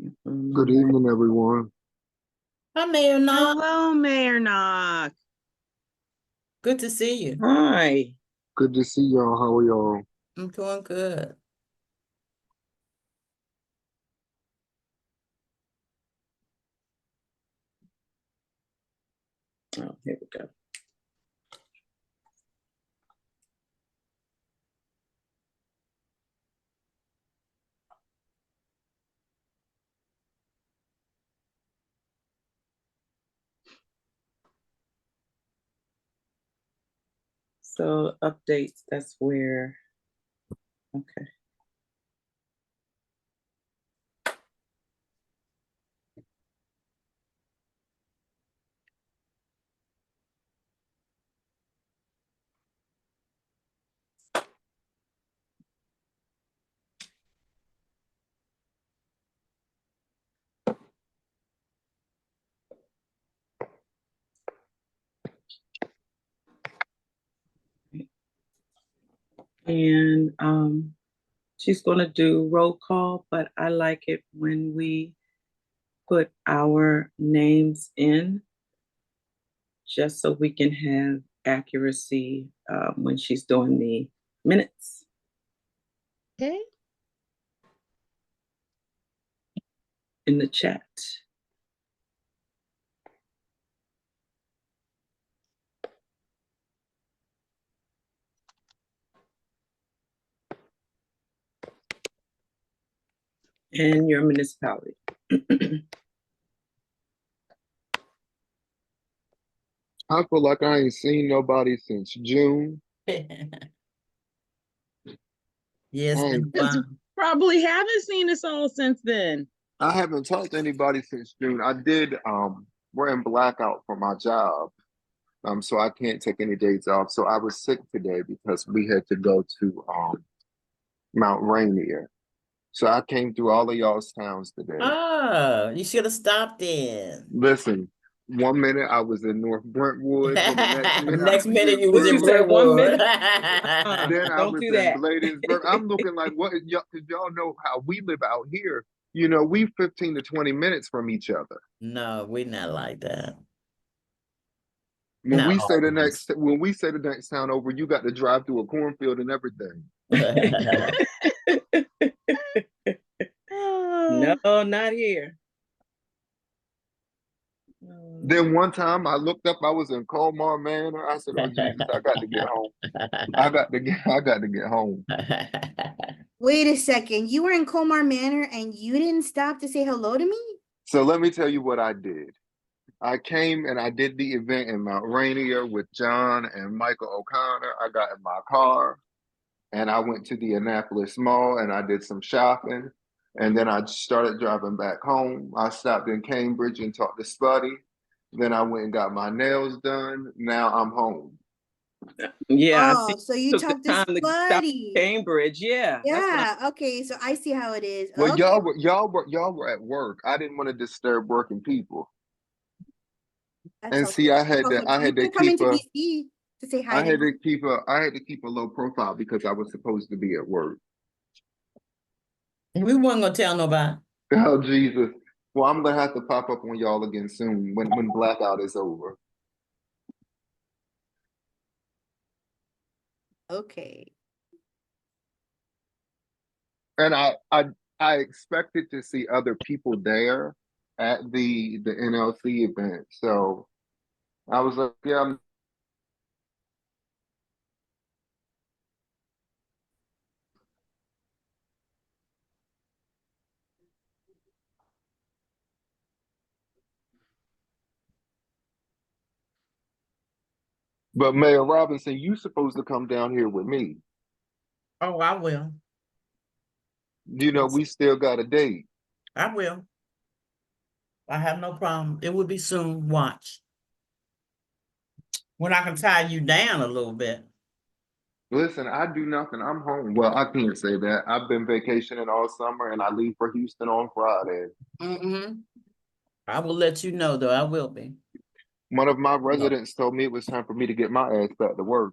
Good evening, everyone. Hi, Mayor Knox. Hello, Mayor Knock. Good to see you. Hi. Good to see y'all. How are y'all? I'm doing good. Oh, here we go. So updates, that's where, okay. And she's going to do roll call, but I like it when we put our names in just so we can have accuracy when she's doing the minutes. Okay. In the chat. And your municipality. I feel like I ain't seen nobody since June. Yes, Probably haven't seen us all since then. I haven't talked to anybody since June. I did we're in blackout for my job. So I can't take any days off. So I was sick today because we had to go to Mount Rainier. So I came through all of y'all's towns today. Oh, you should have stopped in. Listen, 1 minute I was in North Brentwood. Then the next minute you was in said 1 Brentwood. minute. Then I Don't was do in that. Bladensburg. I'm looking like, what? Y'all know how we live out here. You know, we 15 to 20 minutes from each other. No, we're not like that. When we say the next town over, you got to drive through a cornfield and everything. No, not here. Then one time I looked up, I was in Colmar Manor. I said, "Oh Jesus, I got to get home. I got to get home." Wait a second. You were in Colmar Manor and you didn't stop to say hello to me? So let me tell you what I did. I came and I did the event in Mount Rainier with John and Michael O'Connor. I got in my car and I went to the Annapolis Mall and I did some shopping. And then I started driving back home. I stopped in Cambridge and talked to Spuddy. Then I went and got my nails done. Now I'm home. Yeah. Oh, so you talked to Spuddy. Cambridge, yeah. Yeah. Okay, so I see how it is. Well, okay. y'all were at work. I didn't want to disturb working people. That's And see, I had to come into DC to say hi. I had to keep a low profile because I was supposed to be at work. We weren't gonna tell nobody. Oh Jesus! Well, I'm gonna have to pop up on y'all again soon when blackout is over. Okay. And I expected to see other people there at the NLC event, so I was like, yeah. But Mayor Robinson, you supposed to come down here with me. Oh, I will. You know, we still got a date. I will. I have no problem. It will be soon. Watch. When I can tie you down a little bit. Listen, I do nothing. I'm home. Well, I can't say that. I've been vacationing all summer and I leave for Houston on Friday. I will let you know, though. I will be. One of my residents told me it was time for me to get my ass back to work.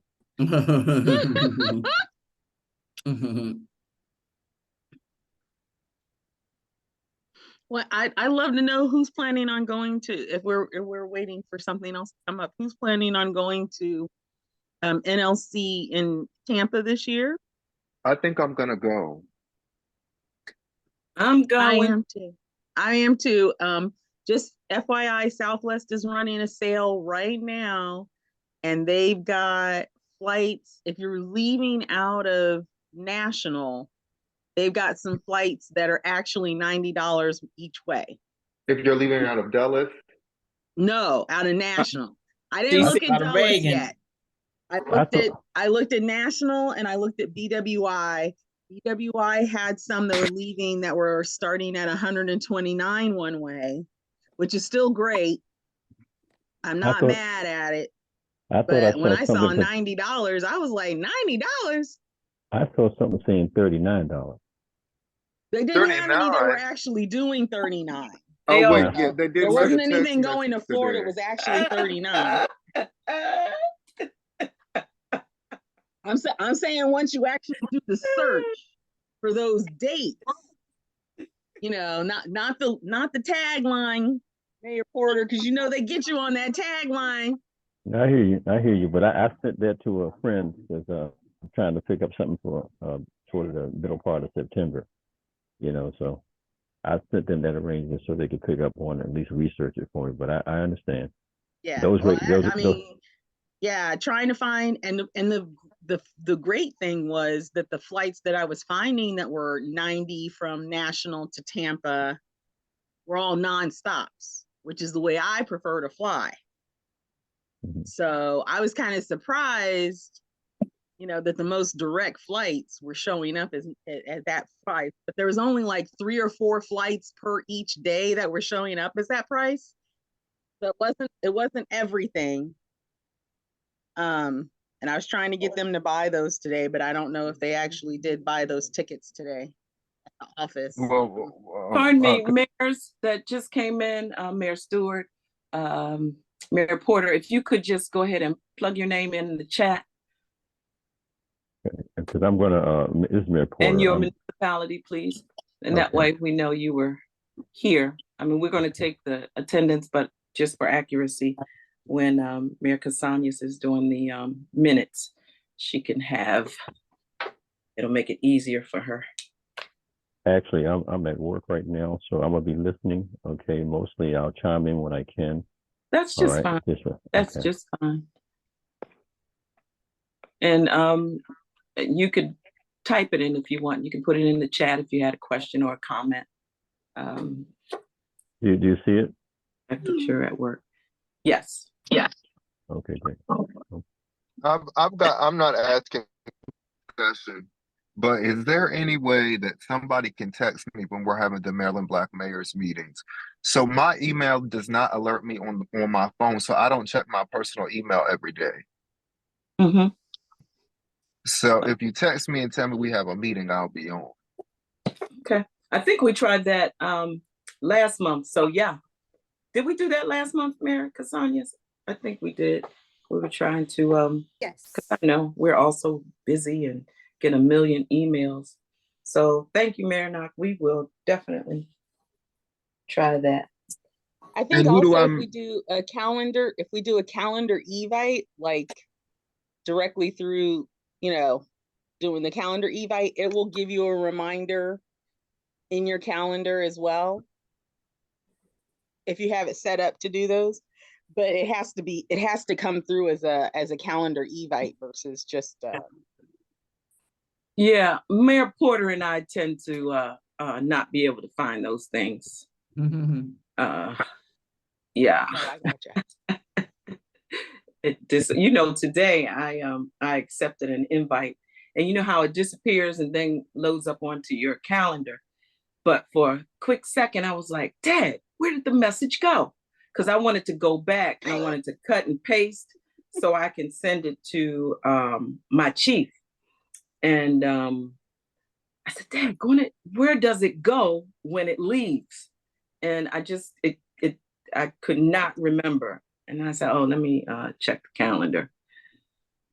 Well, I'd love to know who's planning on going to, if we're waiting for something else to come up, who's planning on going to NLC in Tampa this year? I think I'm gonna go. I'm I going. am too. I am too. Just FYI, Southwest is running a sale right now, and they've got flights. If you're leaving out of National, they've got some flights that are actually $90 each way. If you're leaving out of Dallas, No, out of National. I didn't DC. look at Out of Dulles Reagan. yet. I looked at National and I looked at BWI. BWI had some that were leaving that were starting at 129 one way, which is still great. I'm not mad at it. I thought I But when saw I saw something. $90, I was like, $90? I saw something saying $39. They didn't have any that were 39. actually doing 39. They Oh wait, are. yeah, they did. There send a wasn't text anything going to message Florida, today. it was actually 39. I'm saying once you actually do the search for those dates, you know, not the tagline, Mayor Porter, because you know they get you on that tagline. I hear you. But I sent that to a friend because I'm trying to pick up something for toward the middle part of September. You know, so I sent them that arrangement so they could pick up on at least research it for me. But I understand. Yeah, Those well, rate- those- I mean, yeah, trying to find and the great thing was that the flights that I was finding that were 90 from National to Tampa were all nonstops, which is the way I prefer to fly. Mhm. So I was kind of surprised, you know, that the most direct flights were showing up at that price, but there was only like 3 or 4 flights per each day that were showing up as that price. So it wasn't everything. And I was trying to get them to buy those today, but I don't know if they actually did buy those tickets today at the office. Pardon me, mayors that just came in, Mayor Stewart, Mayor Porter, if you could just go ahead and plug your name in the chat Because I'm gonna this is Mayor Porter. and your municipality, please. And that Okay. way we know you were here. I mean, we're gonna take the attendance, but just for accuracy, when Mayor Cassanias is doing the minutes, she can have, it'll make it easier for her. Actually, I'm at work right now, so I'm gonna be listening. Okay, mostly I'll chime in when I can. That's All just right. fine. Yes, sir. That's Okay. just fine. And you could type it in if you want. You can put it in the chat if you had a question or a comment. Do you see it? I think you're at work. Yes. Okay, great. I'm not asking a question, but is there any way that somebody can text me when we're having the Maryland Black Mayors meetings? So my email does not alert me on my phone, so I don't check my personal email every day. Mm-hmm. So if you text me and tell me we have a meeting, I'll be on. Okay. I think we tried that last month. So yeah. Did we do that last month, Mayor Cassanias? I think we did. We were trying to Yes. because I know we're also busy and get a million emails. So thank you, Mayor Knock. We will definitely try that. I think And who do also I- if we do a calendar Evite, like directly through, you know, doing the calendar Evite, it will give you a reminder in your calendar as well. If you have it set up to do those, but it has to come through as a calendar Evite versus just Yeah, Mayor Porter and I tend to not be able to find those things. Mhm. Yeah. no, I gotcha. You know, today I accepted an invite, and you know how it disappears and then loads up onto your calendar. But for a quick second, I was like, Dad, where did the message go? Because I wanted to go back and I wanted to cut and paste so I can send it to my chief. And I said, Dad, where does it go when it leaves? And I could not remember. And I said, oh, let me check the calendar.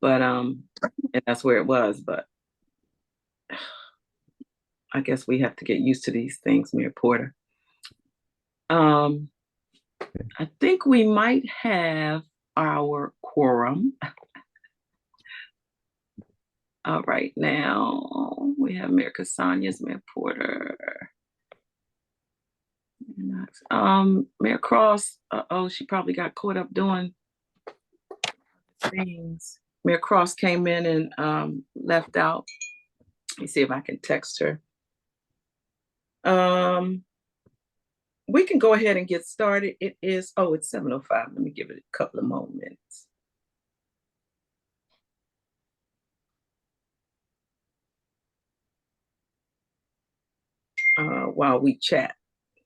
But and that's where it was. But I guess we have to get used to these things, Mayor Porter. I think we might have our quorum. Right now, we have Mayor Casanias, Mayor Porter. Mayor Cross, she probably got caught up doing things. Mayor Cross came in and left out. Let me see if I can text her. We can go ahead and get started. It's 7:05. Let me give it a couple of moments. While we chat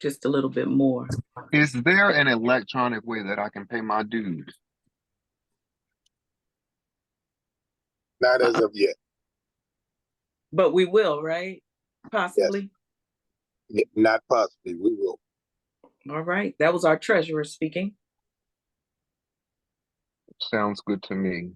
just a little bit more. Is there an electronic way that I can pay my dues? Not as of yet. But we will, right? Possibly. Not possibly. We will. All right. That was our treasurer speaking. Sounds good to me.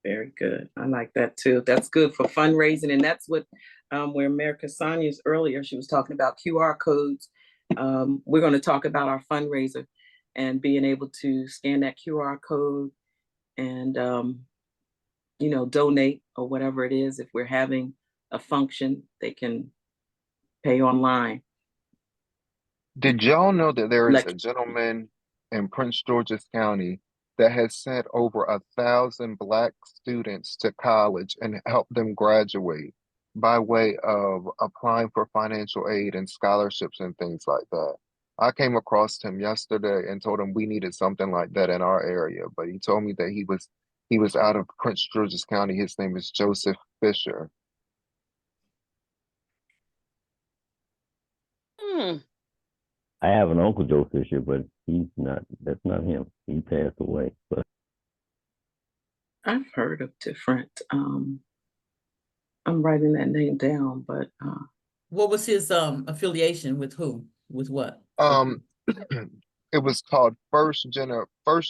Very good. I like that too. That's good for fundraising. And that's what, where Mayor Casanias earlier, she was talking about QR codes. We're going to talk about our fundraiser and being able to scan that QR code and, donate or whatever it is. If we're having a function, they can pay online. Did y'all know that there is a gentleman in Prince George's County that has sent over 1,000 Black students to college and helped them graduate by way of applying for financial aid and scholarships and things like that? I came across him yesterday and told him we needed something like that in our area, but he told me that he was out of Prince George's County. His name is Joseph Fisher. I have an uncle Joe Fisher, but that's not him. He passed away. But I've heard of different, I'm writing that name down, but What was his affiliation with who? With what? It was called First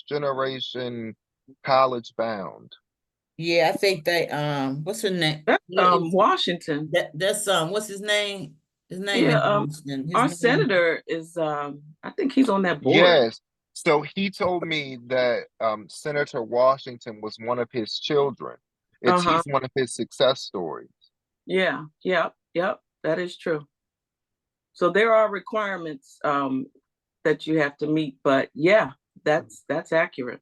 Generation College Bound. Yeah, I think they what's her name? that's Washington. That's what's his name? His name is Yeah, Washington. His our name- senator is I think he's on that board. Yes. So he told me that Senator Washington was one of his children. He's one of his success stories. Yeah, yep, that is true. So there are requirements that you have to meet, but yeah, that's accurate.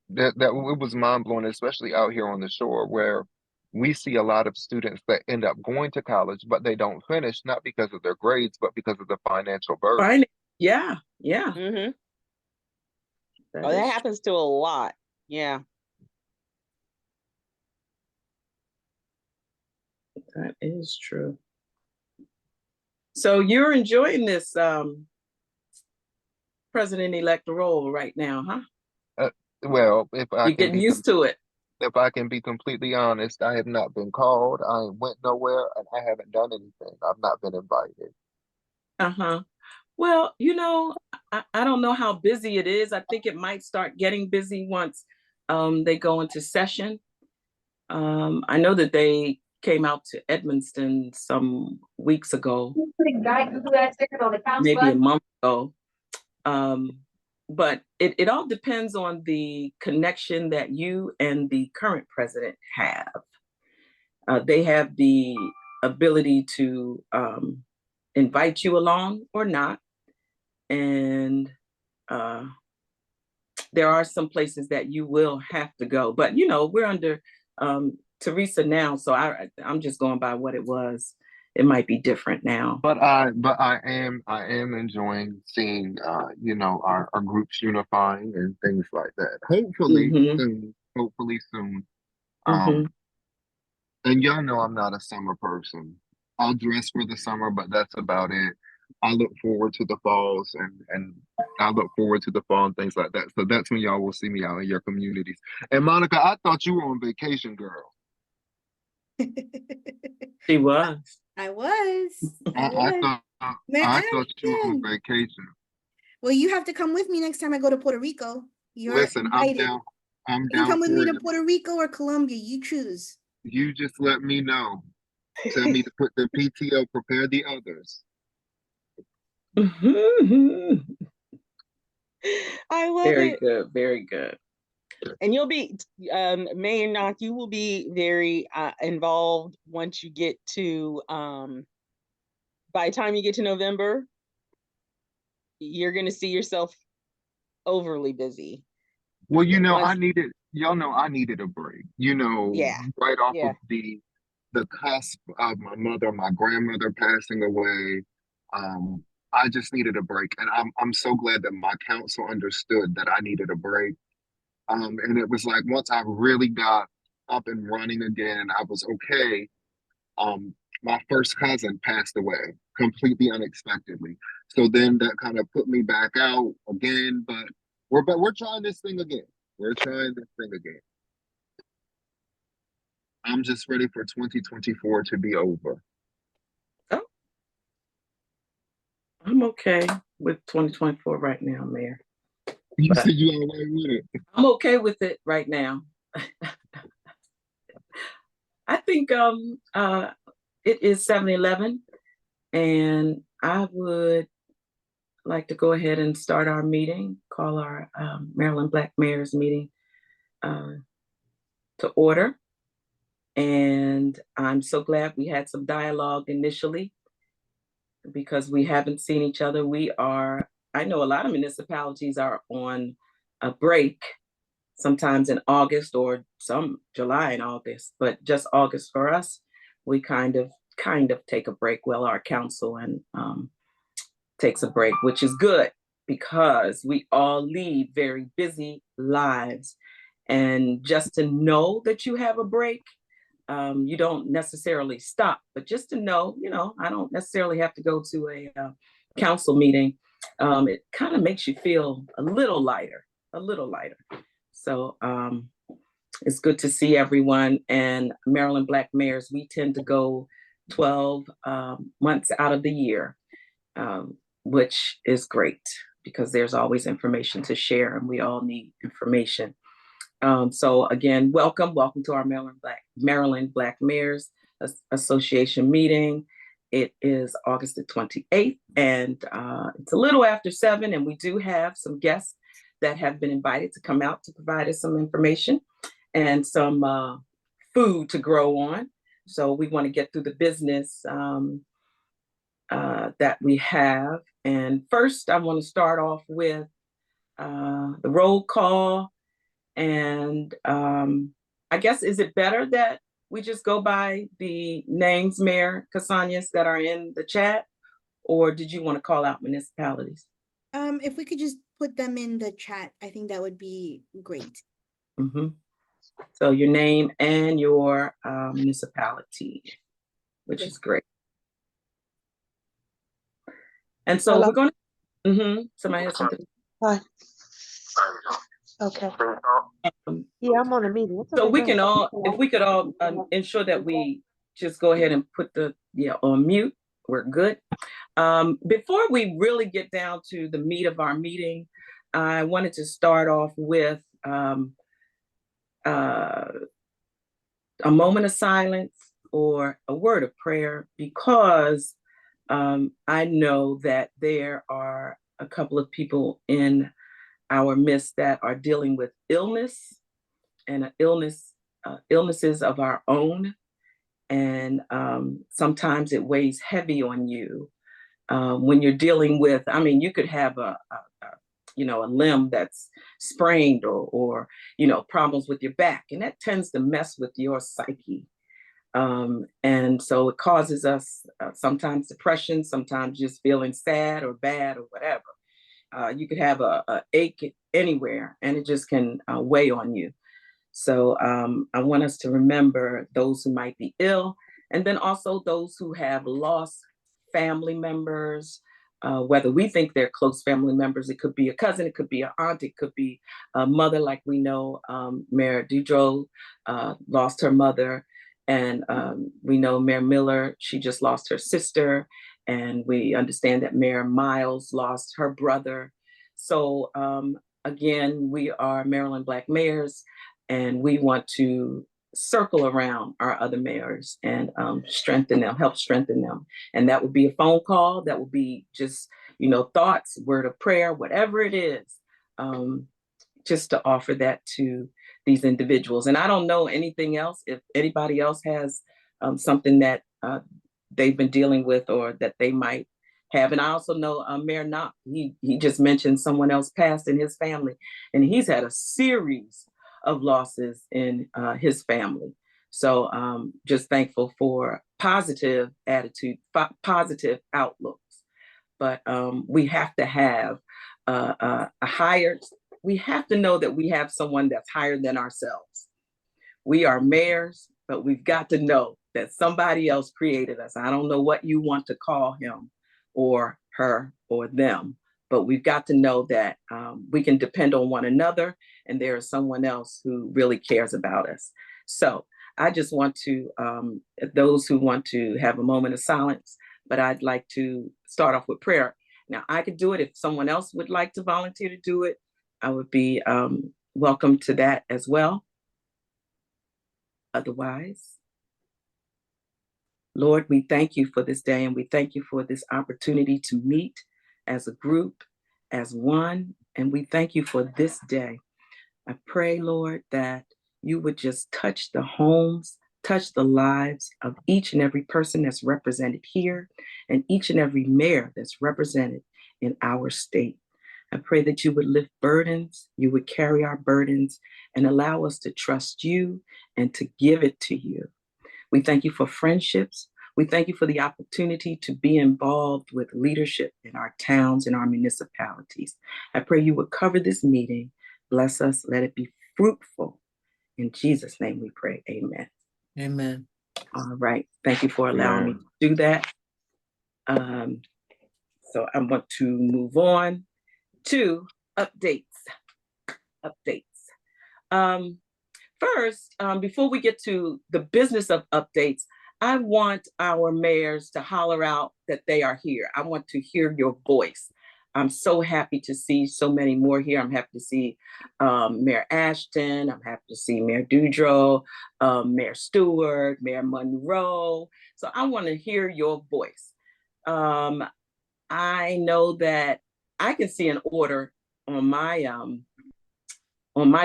That it was mind blowing, especially out here on the shore where we see a lot of students that end up going to college, but they don't finish, not because of their grades, but because of the financial burden. Yeah. Mm-hmm. That happens to a lot. Yeah. That is true. So you're enjoying this president-elect role right now, huh? Well, if I You're getting used to it. If I can be completely honest, I have not been called. I went nowhere, and I haven't done anything. I've not been invited. Well, I don't know how busy it is. I think it might start getting busy once they go into session. I know that they came out to Edmonston some weeks ago, maybe a month ago. But it all depends on the connection that you and the current president have. They have the ability to invite you along or not. And there are some places that you will have to go. But, we're under Teresa now, so I'm just going by what it was. It might be different now. But I am enjoying seeing our groups unifying and things like that. Hopefully soon. And y'all know I'm not a summer person. I'll dress for the summer, but that's about it. I look forward to the falls and I look forward to the fall and things like that. So that's when y'all will see me out in your communities. And Monica, I thought you were on vacation, girl. She was. I was. I thought you were on vacation. Well, you have to come with me next time I go to Puerto Rico. Listen, I'm down. I'm You down come with for me it. to Puerto Rico or Colombia, you choose. You just let me know. Tell me to put the PTO, prepare the others. I love Very it. good, very good. And you'll be, Mayor Knock, you will be very involved once you get to, by the time you get to November, you're going to see yourself overly busy. Well, you know, Once, y'all know I needed a break, you know, yeah, right off yeah. of the cusp of my grandmother passing away. I just needed a break. And I'm so glad that my council understood that I needed a break. And it was like once I really got up and running again, I was okay. My first cousin passed away completely unexpectedly. So then that kind of put me back out again, but we're trying this thing again. We're trying this thing again. I'm just ready for 2024 to be over. Oh, I'm okay with 2024 right now, Mayor. You But said you all right with it. I'm okay with it right now. I think it is 7-Eleven, and I would like to go ahead and start our meeting, call our Maryland Black Mayors meeting to order. And I'm so glad we had some dialogue initially because we haven't seen each other. I know a lot of municipalities are on a break, sometimes in August or some July and August, but just August for us, we kind of take a break. Well, our council and takes a break, which is good because we all lead very busy lives. And just to know that you have a break, you don't necessarily stop, but just to know, I don't necessarily have to go to a council meeting. It kind of makes you feel a little lighter. So it's good to see everyone. And Maryland Black Mayors, we tend to go 12 months out of the year, which is great because there's always information to share and we all need information. So again, welcome to our Maryland Black Mayors Association meeting. It is August the 28th, and it's a little after 7, and we do have some guests that have been invited to come out to provide us some information and some food to grow on. So we want to get through the business that we have. And first, I want to start off with the roll call. And I guess, is it better that we just go by the names, Mayor Cassanias, that are in the chat? Or did you want to call out municipalities? If we could just put them in the chat, I think that would be great. Mm-hmm. So your name and your municipality, which is great. And so Hello? we're going to, somebody has something. Hi. Okay. Yeah, I'm on a meeting. It's So okay, we go can ahead. all, if we could all ensure that we just go ahead and put on mute, we're good. Before we really get down to the meat of our meeting, I wanted to start off with a moment of silence or a word of prayer, because I know that there are a couple of people in our midst that are dealing with illness and illnesses of our own. And sometimes it weighs heavy on you when you're dealing with, you could have a limb that's sprained or problems with your back, and that tends to mess with your psyche. And so it causes us sometimes depression, sometimes just feeling sad or bad or whatever. You could have a ache anywhere, and it just can weigh on you. So I want us to remember those who might be ill, and then also those who have lost family members, whether we think they're close family members. It could be a cousin, it could be an aunt, it could be a mother, like we know Mayor Dudrow lost her mother, and we know Mayor Miller, she just lost her sister, and we understand that Mayor Miles lost her brother. So again, we are Maryland Black Mayors, and we want to circle around our other mayors and strengthen them, help strengthen them. And that would be a phone call, that would be just, thoughts, word of prayer, whatever it is, just to offer that to these individuals. And I don't know anything else, if anybody else has something that they've been dealing with or that they might have. And I also know Mayor Knopp, he just mentioned someone else passed in his family, and he's had a series of losses in his family. So just thankful for positive attitude, positive outlooks. But we have to have we have to know that we have someone that's higher than ourselves. We are mayors, but we've got to know that somebody else created us. I don't know what you want to call him or her or them, but we've got to know that we can depend on one another, and there is someone else who really cares about us. So I just want to, those who want to have a moment of silence, but I'd like to start off with prayer. Now, I could do it. If someone else would like to volunteer to do it, I would be welcome to that as well. Otherwise, Lord, we thank you for this day, and we thank you for this opportunity to meet as a group, as one, and we thank you for this day. I pray, Lord, that you would just touch the homes, touch the lives of each and every person that's represented here, and each and every mayor that's represented in our state. I pray that you would lift burdens, you would carry our burdens, and allow us to trust you and to give it to you. We thank you for friendships. We thank you for the opportunity to be involved with leadership in our towns and our municipalities. I pray you would cover this meeting. Bless us. Let it be fruitful. In Jesus' name we pray. Amen. Amen. All right. Thank you for allowing me to do that. So I want to move on to updates. First, before we get to the business of updates, I want our mayors to holler out that they are here. I want to hear your voice. I'm so happy to see so many more here. I'm happy to see Mayor Ashton. I'm happy to see Mayor Dudrow, Mayor Stewart, Mayor Monroe. So I want to hear your voice. I know that I can see an order on my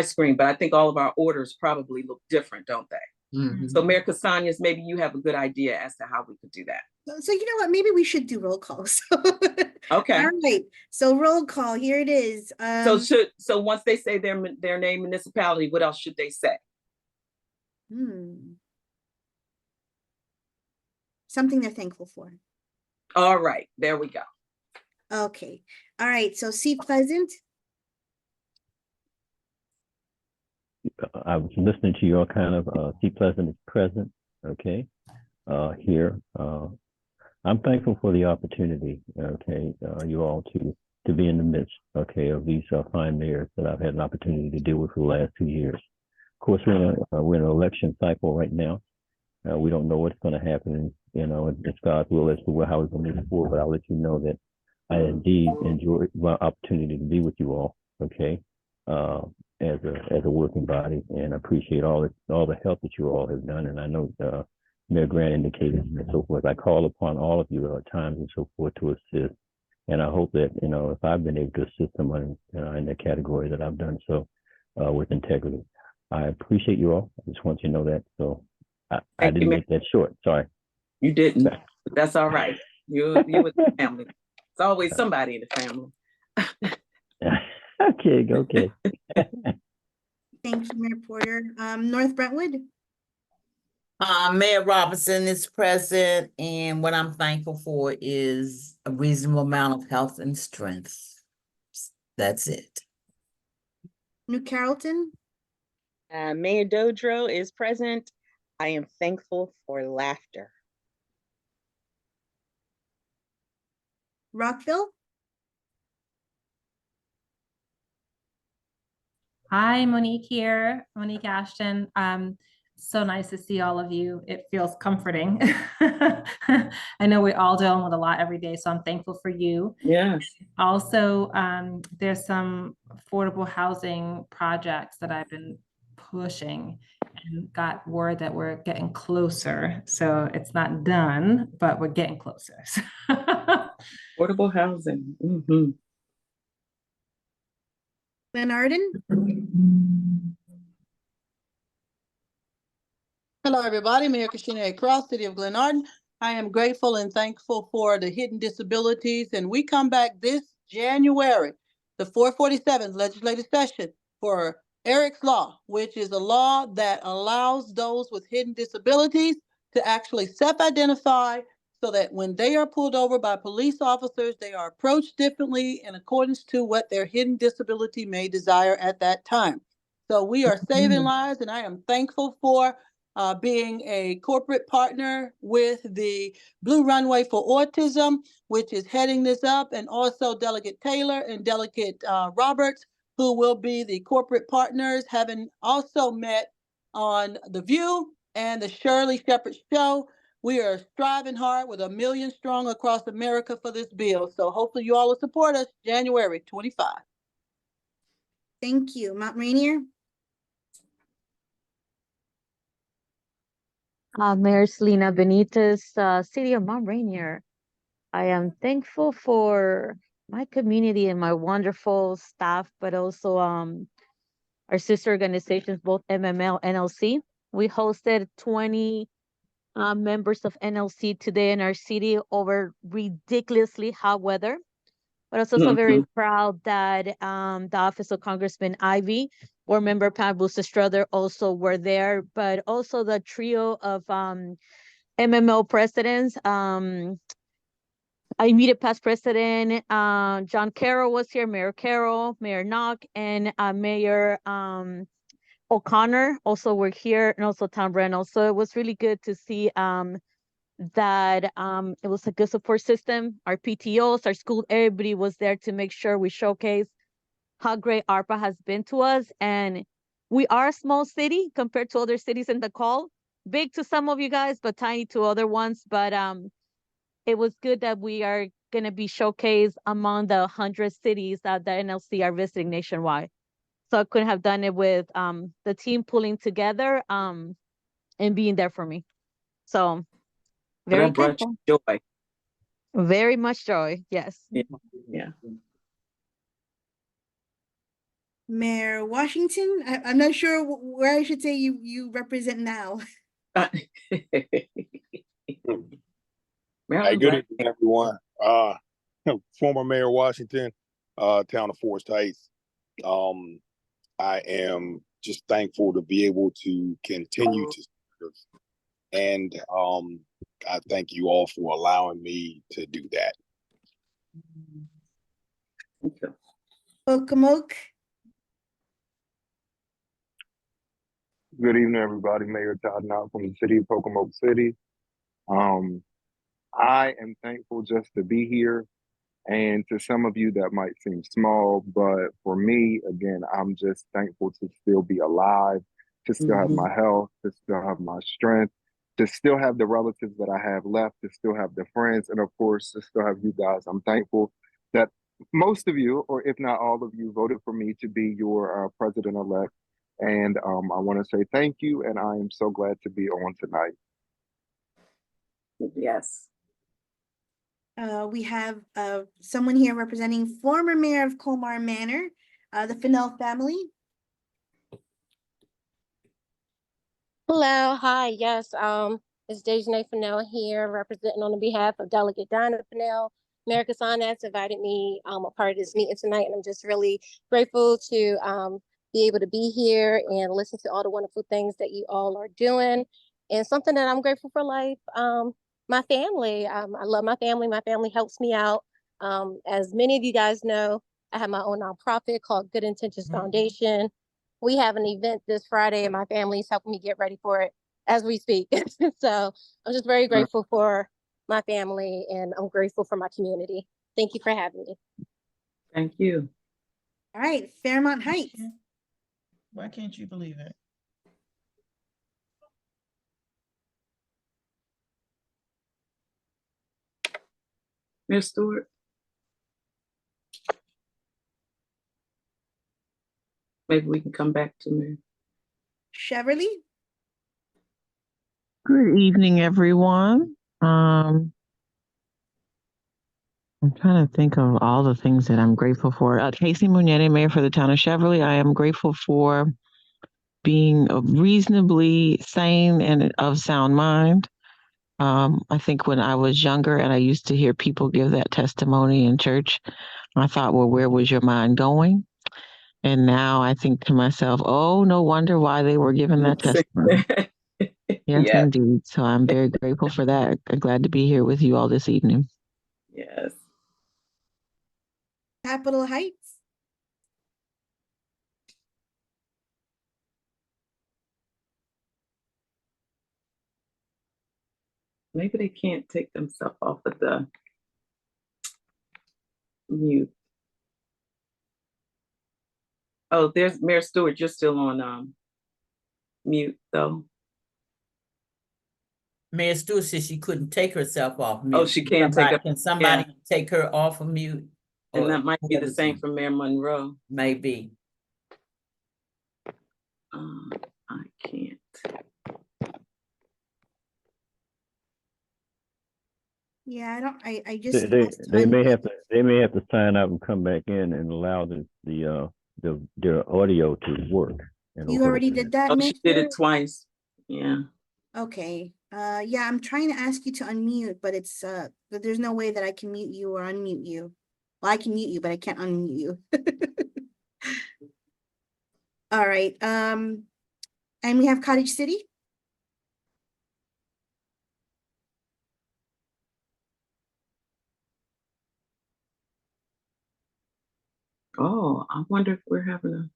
screen, but I think all of our orders probably look different, don't they? Mhm. So Mayor Cassanias, maybe you have a good idea as to how we could do that. So you know what? Maybe we should do roll calls. Okay. All right. So roll call. Here it is. So once they say their name, municipality, what else should they say? Something they're thankful for. All right, there we go. Okay. All right. So Seat Pleasant. I was listening to your kind of Seat Pleasant is present, okay, here. I'm thankful for the opportunity, okay, you all to be in the midst, okay, of these fine mayors that I've had an opportunity to deal with for the last 2 years. Of course, we're in an election cycle right now. We don't know what's going to happen, it's God's will as to how it's going to move forward, but I'll let you know that I indeed enjoy my opportunity to be with you all, okay, as a working body, and appreciate all the help that you all have done. And I know Mayor Grant indicated and so forth. I call upon all of you at times and so forth to assist. And I hope that, if I've been able to assist someone in the category that I've done so with integrity. I appreciate you all. I just want you to know that. So I didn't make that short. Sorry. You didn't. That's all right. You with the family. It's always somebody in the family. Okay. Thank you, Mayor Porter. North Brentwood. Mayor Robinson is present, and what I'm thankful for is a reasonable amount of health and strength. That's it. New Carrollton. Mayor Dodro is present. I am thankful for laughter. Rockville. Hi, Monique here, Monique Ashton. So nice to see all of you. It feels comforting. I know we're all dealing with a lot every day, so I'm thankful for you. Yes. Also, there's some affordable housing projects that I've been pushing and got word that we're getting closer. So it's not done, but we're getting closer. Affordable housing. Mhm. Glenn Arden? Hello, everybody. Mayor Christina A. Cross, City of Glen Arden. I am grateful and thankful for the hidden disabilities, and we come back this January, the 447th legislative session for Eric's Law, which is a law that allows those with hidden disabilities to actually self-identify so that when they are pulled over by police officers, they are approached differently in accordance to what their hidden disability may desire at that time. So we are saving lives, and I am thankful for being a corporate partner with the Blue Runway for Autism, which is heading this up, and also Delegate Taylor and Delegate Roberts, who will be the corporate partners, having also met on The View and the Shirley Shepherd Show. We are striving hard with 1 million strong across America for this bill. So hopefully you all will support us January 25. Thank you. Mount Rainier? Mayor Selena Benitez, City of Mount Rainier. I am thankful for my community and my wonderful staff, but also our sister organizations, both MML, NLC. We hosted 20 members of NLC today in our city over ridiculously hot weather. But I was also very proud that the Office of Congressman Ivy, Board Member Pat Busse-Strother also were there, but also the trio of MML presidents. I immediate past president John Carroll was here, Mayor Carroll, Mayor Knock, and Mayor O'Connor also were here, and also Tom Reynolds. So it was really good to see that it was a good support system. Our PTOs, our school, everybody was there to make sure we showcase how great ARPA has been to us. And we are a small city compared to other cities in the call. Big to some of you guys, but tiny to other ones. But it was good that we are going to be showcased among the 100 cities that the NLC are visiting nationwide. So I couldn't have done it with the team pulling together and being there for me. So very grateful. Joy. Very much joy. Yes. Yeah. Mayor Washington? I'm not sure where I should say you represent now. Hey, good evening, everyone. Former Mayor Washington, town of Forest Heights. I am just thankful to be able to continue to serve, and I thank you all for allowing me to do that. Thank you. Pocomoke? Good evening, everybody. Mayor Todd Knott from the city of Pocomoke City. I am thankful just to be here. And to some of you that might seem small, but for me, again, I'm just thankful to still be alive, to still have my health, to still have my strength, to still have the relatives that I have left, to still have the friends, and of course, to still have you guys. I'm thankful that most of you, or if not all of you, voted for me to be your president-elect. And I want to say thank you, and I am so glad to be on tonight. Yes. We have someone here representing former mayor of Colmar Manor, the Fennell family. Hello, hi, yes, it's Dejanay Fennell here, representing on the behalf of Delegate Donna Fennell. Mayor Casanas invited me a part of this meeting tonight, and I'm just really grateful to be able to be here and listen to all the wonderful things that you all are doing. And something that I'm grateful for life, my family. I love my family. My family helps me out. As many of you guys know, I have my own nonprofit called Good Intentions Foundation. We have an event this Friday, and my family is helping me get ready for it as we speak. So I'm just very grateful for my family, and I'm grateful for my community. Thank you for having me. Thank you. All right, Fairmont Heights. Why can't you believe it? Ms. Stewart. Maybe we can come back to me. Cheverly. Good evening, everyone. I'm trying to think of all the things that I'm grateful for. Casey Muñete, Mayor for the town of Cheverly. I am grateful for being reasonably sane and of sound mind. I think when I was younger and I used to hear people give that testimony in church, I thought, well, where was your mind going? And now I think to myself, oh, no wonder why they were given that testimony. Yes, Yes, indeed. So I'm very grateful for that. I'm glad to be here with you all this evening. yes. Capitol Heights. Maybe they can't take themselves off of the mute. Oh, there's Mayor Stewart. You're still on mute though. Mayor Stewart said she couldn't take herself off mute. Oh, she can't take Somebody- it. Can somebody take her off of mute? And Or that might be the whoever same can- for Mayor Monroe. Maybe. I can't. Yeah, I don't, I They just. they, asked to they may unmute. have to sign out and come back in and allow the audio to work. in You order already for did that. that, Oh, Mayor she did it Stewart? twice. Yeah. Okay, yeah, I'm trying to ask you to unmute, but it's, but there's no way that I can mute you or unmute you. Well, I can mute you, but I can't unmute you. All right, and we have Cottage City. Oh, I wonder if we're having a.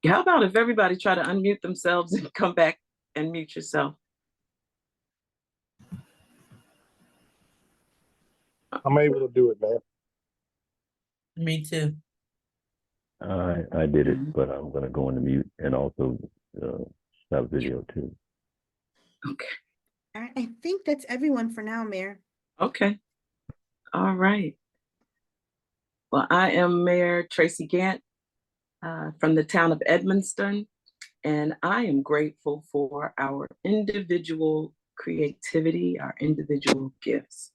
How about if everybody try to unmute themselves and come back and mute yourself? I'm able to do it, man. Me too. I did it, but I'm gonna go into mute and also stop video too. Okay. All right, I think that's everyone for now, Mayor. Okay. All right. Well, I am Mayor Tracy Gant from the town of Edmonston, and I am grateful for our individual creativity, our individual gifts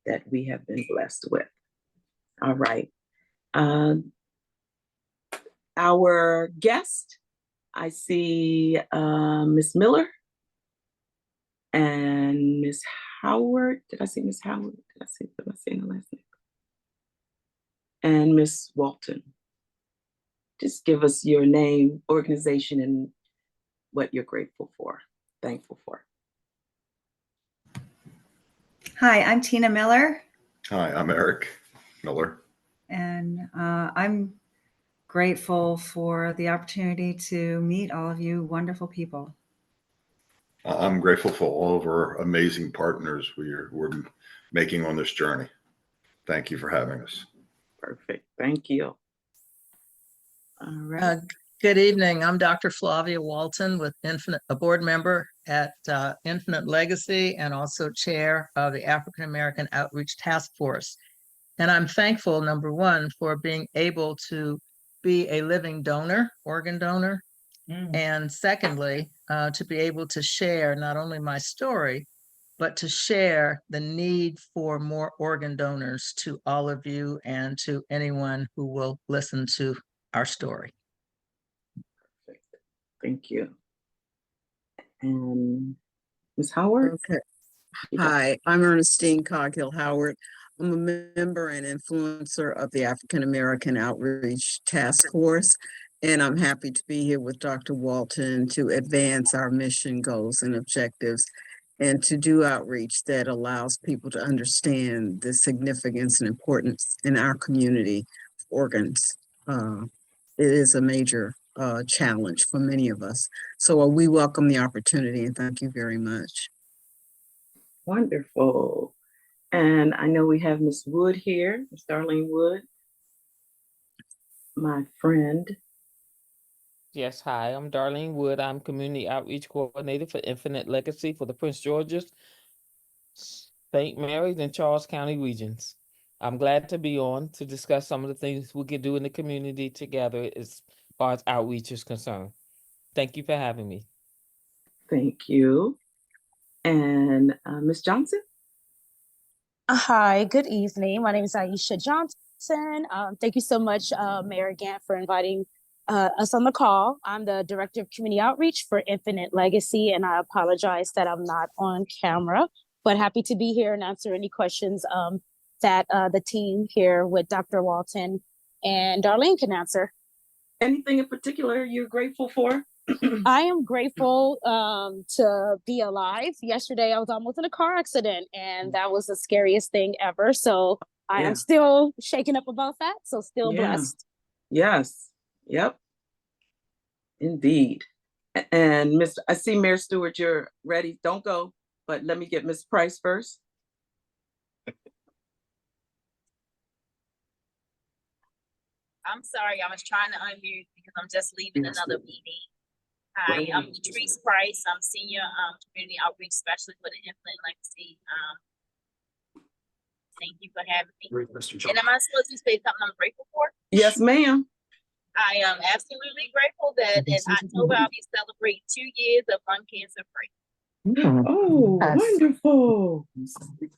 that we have been blessed with. All right. Our guest, I see Miss Miller and Miss Howard. Did I see Miss Howard? Am I saying the last name? And Miss Walton. Just give us your name, organization, and what you're grateful for, thankful for. Hi, I'm Tina Miller, Hi, I'm Eric Miller. and I'm grateful for the opportunity to meet all of you wonderful people. I'm grateful for all of our amazing partners we're making on this journey. Thank you for having us. Perfect. Thank you. All right. Good evening. I'm Dr. Flavia Walton with a board member at Infinite Legacy and also chair of the African American Outreach Task Force. And I'm thankful, number one, for being able to be a living donor, organ donor. And secondly, to be able to share not only my story, but to share the need for more organ donors to all of you and to anyone who will listen to our story. Thank you. And Ms. Howard? Okay. Hi, I'm Ernestine Coghill Howard. I'm a member and influencer of the African American Outreach Task Force, and I'm happy to be here with Dr. Walton to advance our mission goals and objectives and to do outreach that allows people to understand the significance and importance in our community of organs. It is a major challenge for many of us. So we welcome the opportunity and thank you very much. Wonderful. And I know we have Miss Wood here, Miss Darlene Wood, my friend. Yes, hi, I'm Darlene Wood. I'm Community Outreach Coordinator for Infinite Legacy for the Prince George's, St. Mary's, and Charles County regions. I'm glad to be on to discuss some of the things we can do in the community together. It's far as outreach is concerned. Thank you for having me. Thank you. And Ms. Johnson? Hi, good evening. My name is Aisha Johnson. Thank you so much, Mayor Gant, for inviting us on the call. I'm the Director of Community Outreach for Infinite Legacy, and I apologize that I'm not on camera, but happy to be here and answer any questions that the team here with Dr. Walton and Darlene can answer. Anything in particular you're grateful for? I am grateful to be alive. Yesterday, I was almost in a car accident, and that was the scariest thing ever. So I Yeah. am still shaken up about that. So still Yeah. blessed. Yes. Yep. Indeed. And I see Mayor Stewart, you're ready. Don't go, but let me get Ms. Price first. I'm sorry, I was trying to unmute because I'm just leaving another meeting. Hi, I'm Latrice Price. I'm Senior Community Outreach Specialist with the Infinite Legacy. Thank you for having me. And am I supposed to say something I'm grateful for? Yes, ma'am. I am absolutely grateful that in October I'll be celebrating 2 years of lung cancer free. Oh, wonderful. Do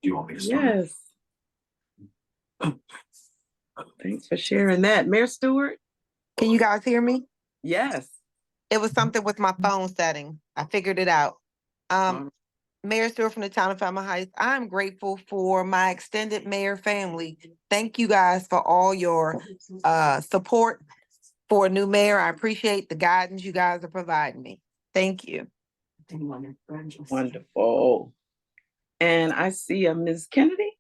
you want me to start? Yes. Thanks for sharing that. Mayor Stewart? Can you guys hear me? Yes. It was something with my phone setting. I figured it out. Mayor Stewart from the town of Falmouth Heights. I'm grateful for my extended mayor family. Thank you guys for all your support for a new mayor. I appreciate the guidance you guys are providing me. Thank you. Wonderful. And I see a Ms. Kennedy.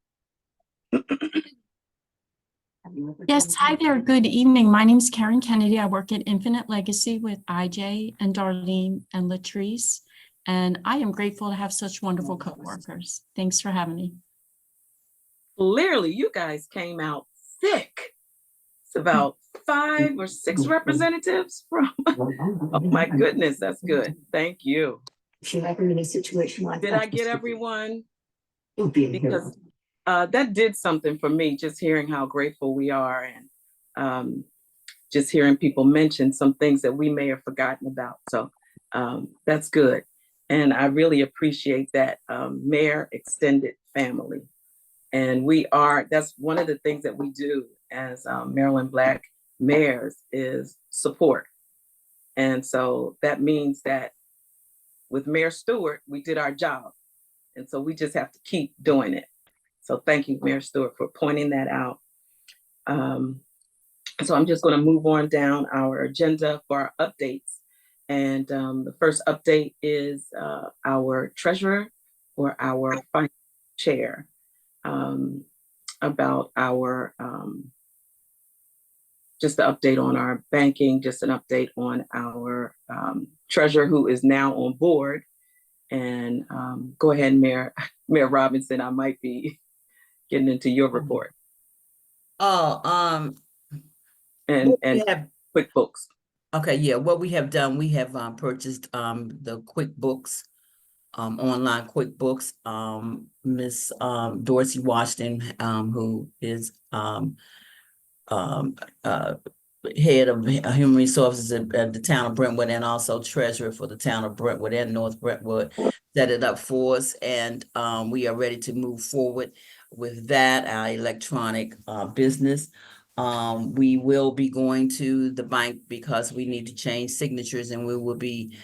Yes, hi there. Good evening. My name is Karen Kennedy. I work at Infinite Legacy with IJ and Darlene and Latrice. And I am grateful to have such wonderful coworkers. Thanks for having me. Clearly, you guys came out thick. It's about 5 or 6 representatives from. Oh my goodness, that's good. Thank you. Did I get everyone? Because that did something for me, just hearing how grateful we are and just hearing people mention some things that we may have forgotten about. So that's good. And I really appreciate that mayor extended family. And that's one of the things that we do as Maryland Black mayors is support. And so that means that with Mayor Stewart, we did our job. And so we just have to keep doing it. So thank you, Mayor Stewart, for pointing that out. So I'm just going to move on down our agenda for our updates. And the first update is our treasurer or our finance chair about our, just an update on our banking, just an update on our treasurer who is now on board. And go ahead, Mayor Robinson, I might be getting into your report. Oh, and QuickBooks. Okay, yeah, what we have done, we have purchased the QuickBooks, online QuickBooks. Miss Dorsey Washington, who is head of human resources at the town of Brentwood and also treasurer for the town of Brentwood and North Brentwood, set it up for us, and we are ready to move forward with that, our electronic business. We will be going to the bank because we need to change signatures, and we will be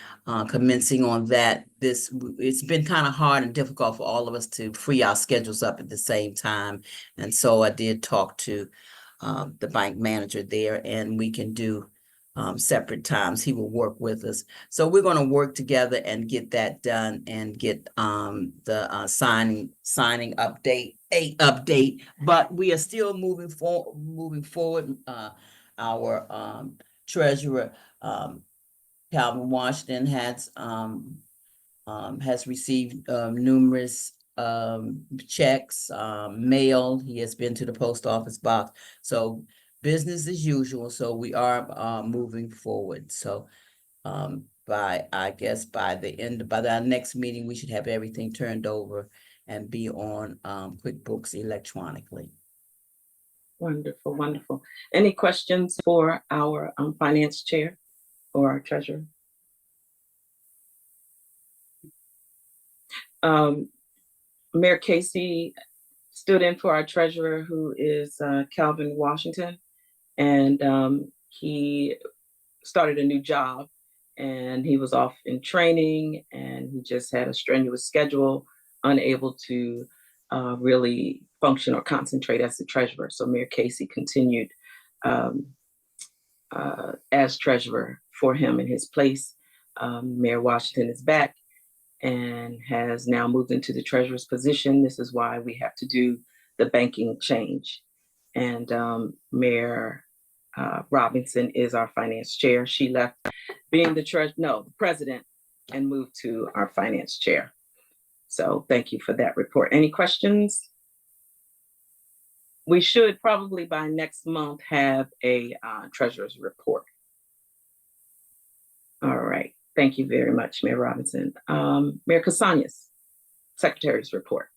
commencing on that. It's been kind of hard and difficult for all of us to free our schedules up at the same time. And so I did talk to the bank manager there, and we can do separate times. He will work with us. So we're going to work together and get that done and get the signing update. But we are still moving forward. Our treasurer, Calvin Washington, has received numerous checks, mail. He has been to the post office box. So business as usual. So we are moving forward. So by our next meeting, we should have everything turned over and be on QuickBooks electronically. Wonderful, wonderful. Any questions for our finance chair or our treasurer? Mayor Casey stood in for our treasurer, who is Calvin Washington, and he started a new job, and he was off in training, and he just had a strenuous schedule, unable to really function or concentrate as the treasurer. So Mayor Casey continued as treasurer for him in his place. Mayor Washington is back and has now moved into the treasurer's position. This is why we have to do the banking change. And Mayor Robinson is our finance chair. She left being the president and moved to our finance chair. So thank you for that report. Any questions? We should probably by next month have a treasurer's report. All right. Thank you very much, Mayor Robinson. Mayor Cassanias, Secretary's report.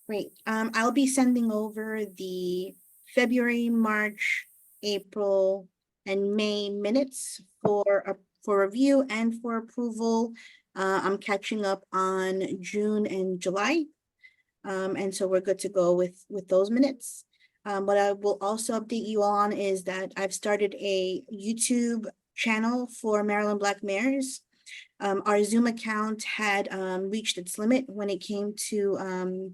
Great. I'll be sending over the February, March, April, and May minutes for review and for approval. I'm catching up on June and July. And so we're good to go with those minutes. What I will also update you on is that I've started a YouTube channel for Maryland Black Mayors. Our Zoom account had reached its limit when it came to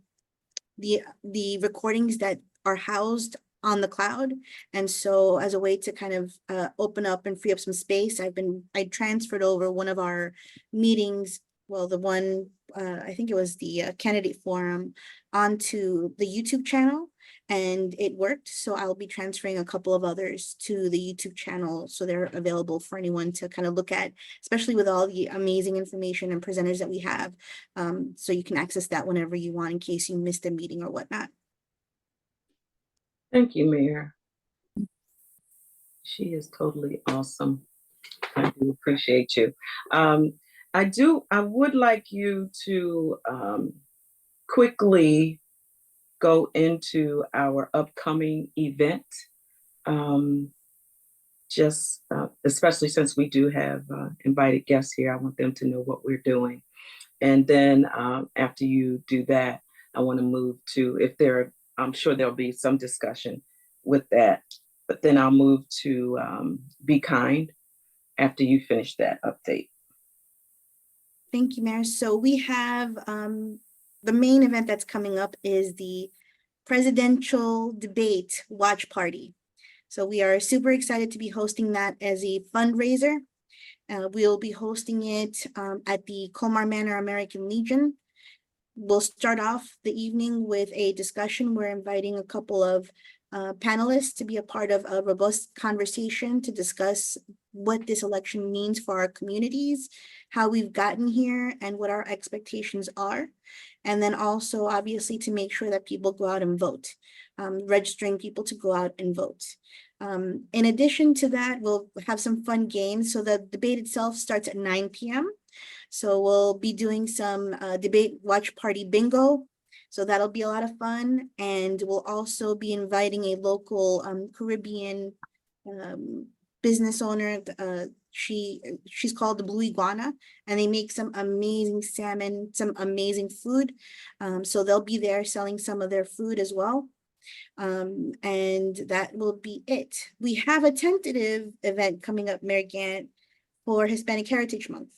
the recordings that are housed on the cloud. And so as a way to kind of open up and free up some space, I transferred over one of our meetings, well, the one, I think it was the candidate forum, onto the YouTube channel, and it worked. So I'll be transferring a couple of others to the YouTube channel so they're available for anyone to kind of look at, especially with all the amazing information and presenters that we have. So you can access that whenever you want in case you missed a meeting or whatnot. Thank you, Mayor. She is totally awesome. I do appreciate you. I would like you to quickly go into our upcoming event, especially since we do have invited guests here. I want them to know what we're doing. And then after you do that, I want to move to, I'm sure there'll be some discussion with that, but then I'll move to Be Kind after you finish that update. Thank you, Mayor. So we have the main event that's coming up is the Presidential Debate Watch Party. So we are super excited to be hosting that as a fundraiser. We'll be hosting it at the Colmar Manor American Legion. We'll start off the evening with a discussion. We're inviting a couple of panelists to be a part of a robust conversation to discuss what this election means for our communities, how we've gotten here, and what our expectations are. And then also, obviously, to make sure that people go out and vote, registering people to go out and vote. In addition to that, we'll have some fun games. So the debate itself starts at 9 p.m. So we'll be doing some debate watch party bingo. So that'll be a lot of fun. And we'll also be inviting a local Caribbean business owner. She's called the Blue Iguana, and they make some amazing salmon, some amazing food. So they'll be there selling some of their food as well. And that will be it. We have a tentative event coming up, Mayor Gant, for Hispanic Heritage Month.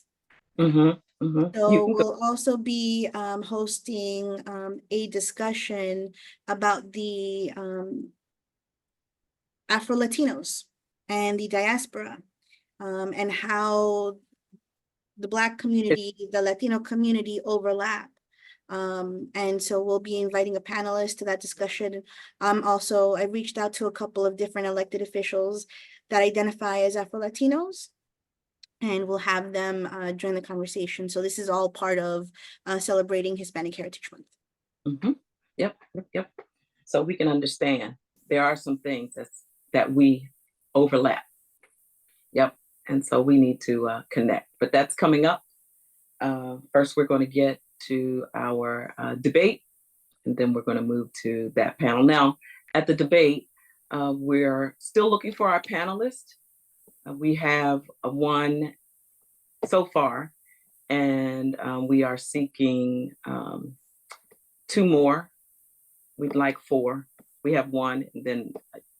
So we'll also be hosting a discussion about the Afro-Latinos and the diaspora, and how the Black community, the Latino community overlap. And so we'll be inviting a panelist to that discussion. I reached out to a couple of different elected officials that identify as Afro-Latinos, and we'll have them join the conversation. So this is all part of celebrating Hispanic Heritage Month. Yep. So we can understand there are some things that we overlap. Yep. And so we need to connect, but that's coming up. First, we're going to get to our debate, and then we're going to move to that panel. Now, at the debate, we're still looking for our panelists. We have one so far, and we are seeking 2 more. We'd like 4. We have 1, and then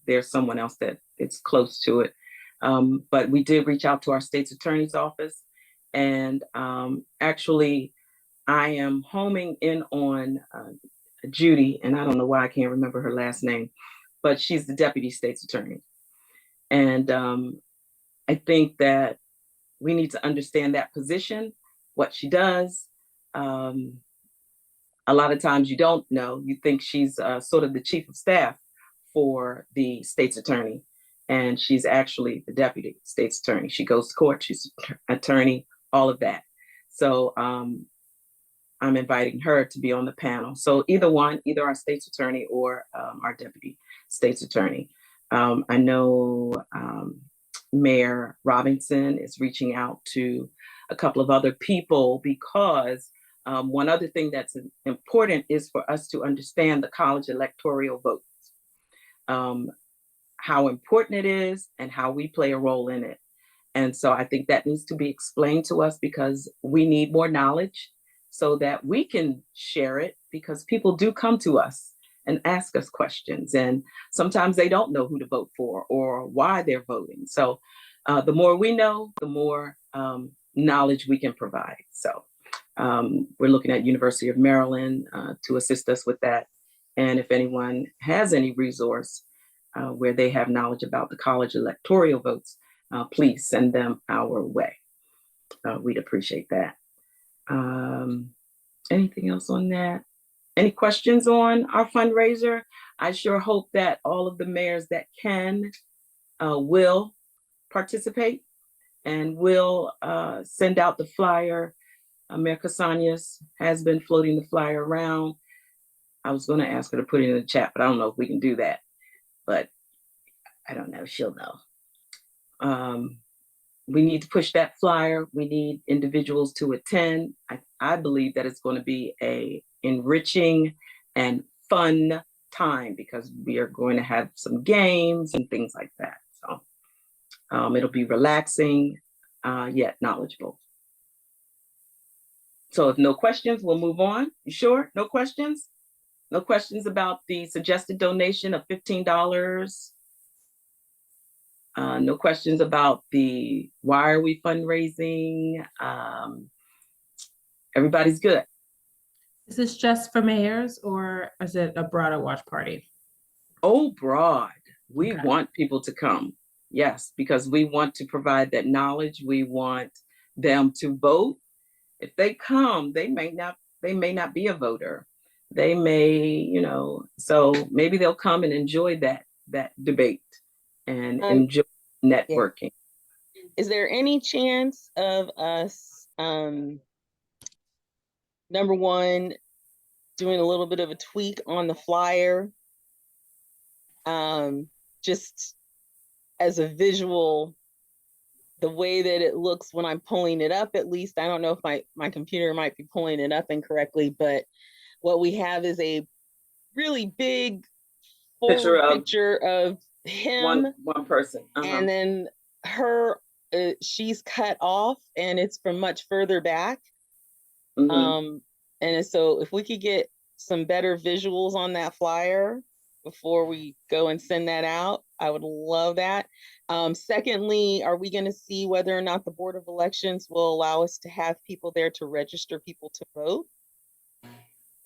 there's someone else that it's close to it. But we did reach out to our state's attorney's office, and actually, I am homing in on Judy, and I don't know why I can't remember her last name, but she's the deputy state's attorney. And I think that we need to understand that position, what she does. A lot of times you don't know, you think she's sort of the chief of staff for the state's attorney, and she's actually the deputy state's attorney. She goes to court, she's attorney, all of that. So I'm inviting her to be on the panel. So either one, either our state's attorney or our deputy state's attorney. I know Mayor Robinson is reaching out to a couple of other people because one other thing that's important is for us to understand the college electoral votes, how important it is and how we play a role in it. And so I think that needs to be explained to us because we need more knowledge so that we can share it, because people do come to us and ask us questions. And sometimes they don't know who to vote for or why they're voting. So the more we know, the more knowledge we can provide. So we're looking at University of Maryland to assist us with that. And if anyone has any resource where they have knowledge about the college electoral votes, please send them our way. We'd appreciate that. Anything else on that? Any questions on our fundraiser? I sure hope that all of the mayors that can will participate and will send out the flyer. Mayor Casañas has been floating the flyer around. I was going to ask her to put it in the chat, but I don't know if we can do that. But I don't know, she'll know. We need to push that flyer. We need individuals to attend. I believe that it's going to be a enriching and fun time because we are going to have some games and things like that. So it'll be relaxing, yet knowledgeable. So if no questions, we'll move on. You sure? No questions? No questions about the suggested donation of $15? No questions about the why are we fundraising? Everybody's good. Is this just for mayors or is it a broader watch party? Oh, broad. We want people to come. Yes, because we want to provide that knowledge. We want them to vote. If they come, they may not be a voter. They may, so maybe they'll come and enjoy that debate and enjoy networking. Yeah. Is there any chance of us, number one, doing a little bit of a tweak on the flyer, just as a visual, the way that it looks when I'm pulling it up, at least? I don't know if my computer might be pulling it up incorrectly, but what we have is a really big picture of him, one person, and then her, she's cut off and it's from much further back. And so if we could get some better visuals on that flyer before we go and send that out, I would love that. Secondly, are we going to see whether or not the Board of Elections will allow us to have people there to register people to vote?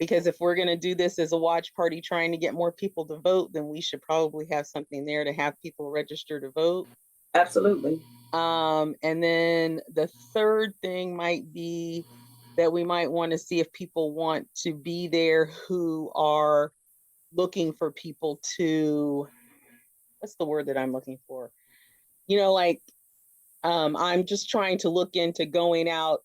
Because if we're going to do this as a watch party trying to get more people to vote, then we should probably have something there to have people register to vote. Absolutely. And then the third thing might be that we might want to see if people want to be there who are looking for people to, what's the word that I'm looking for? I'm just trying to look into going out,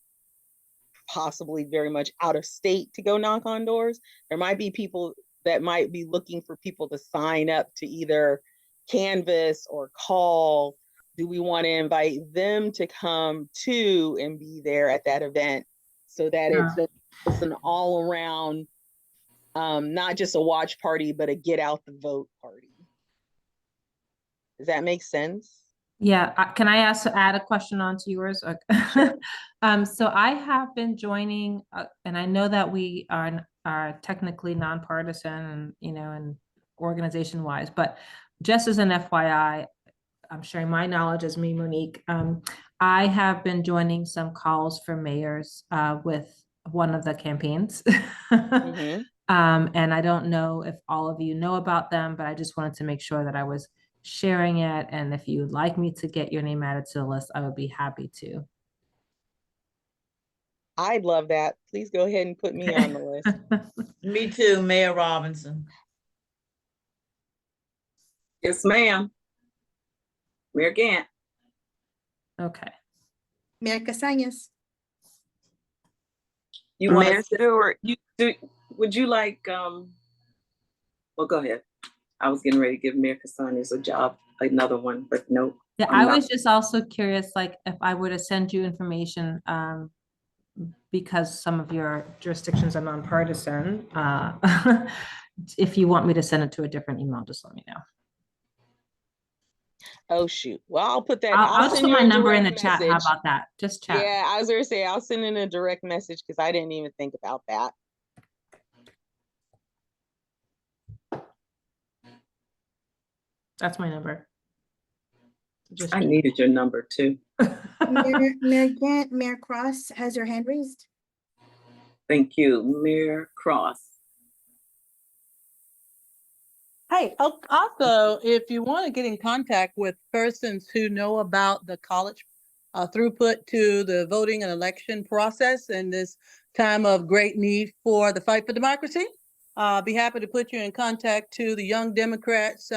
possibly very much out of state, to go knock on doors. There might be people that might be looking for people to sign up to either canvass or call. Do we want to invite them to come too and be there at that event so that it's an all around Not just a watch party, but a get out the vote party. Does that make sense? Yeah, can I add a question onto yours? So I have been joining, and I know that we are technically nonpartisan and, you know, and organization wise, but just as an FYI, I'm sharing my knowledge as me, Monique. I have been joining some calls for mayors with one of the campaigns. Mhm. And I don't know if all of you know about them, but I just wanted to make sure that I was sharing it. And if you would like me to get your name added to the list, I would be happy to. I'd love that. Please go ahead and put me on the list. Me too, Mayor Robinson. Yes, ma'am. Mayor Gant. Okay. Mayor Casañas. You want Mayor Stewart. would you like, well, go ahead. I was getting ready to give Mayor Casañas a job, another one, but no. Yeah, I'm I was not. just also curious, like if I were to send you information, because some of your jurisdictions are nonpartisan, if you want me to send it to a different email, just let me know. Oh shoot. Well, I'll put that. I'll just send put you my a number in the direct chat. How message. about that? Just chat. Yeah, I was gonna say I'll send in a direct message because I didn't even think about that. That's my number. Just I needed your number too. Mayor Grant, Mayor Cross has her hand raised. Thank you, Mayor Cross. Hey, also, if you want to get in contact with persons who know about the college throughput to the voting and election process in this time of great need for the fight for democracy, be happy to put you in contact to the Young Democrats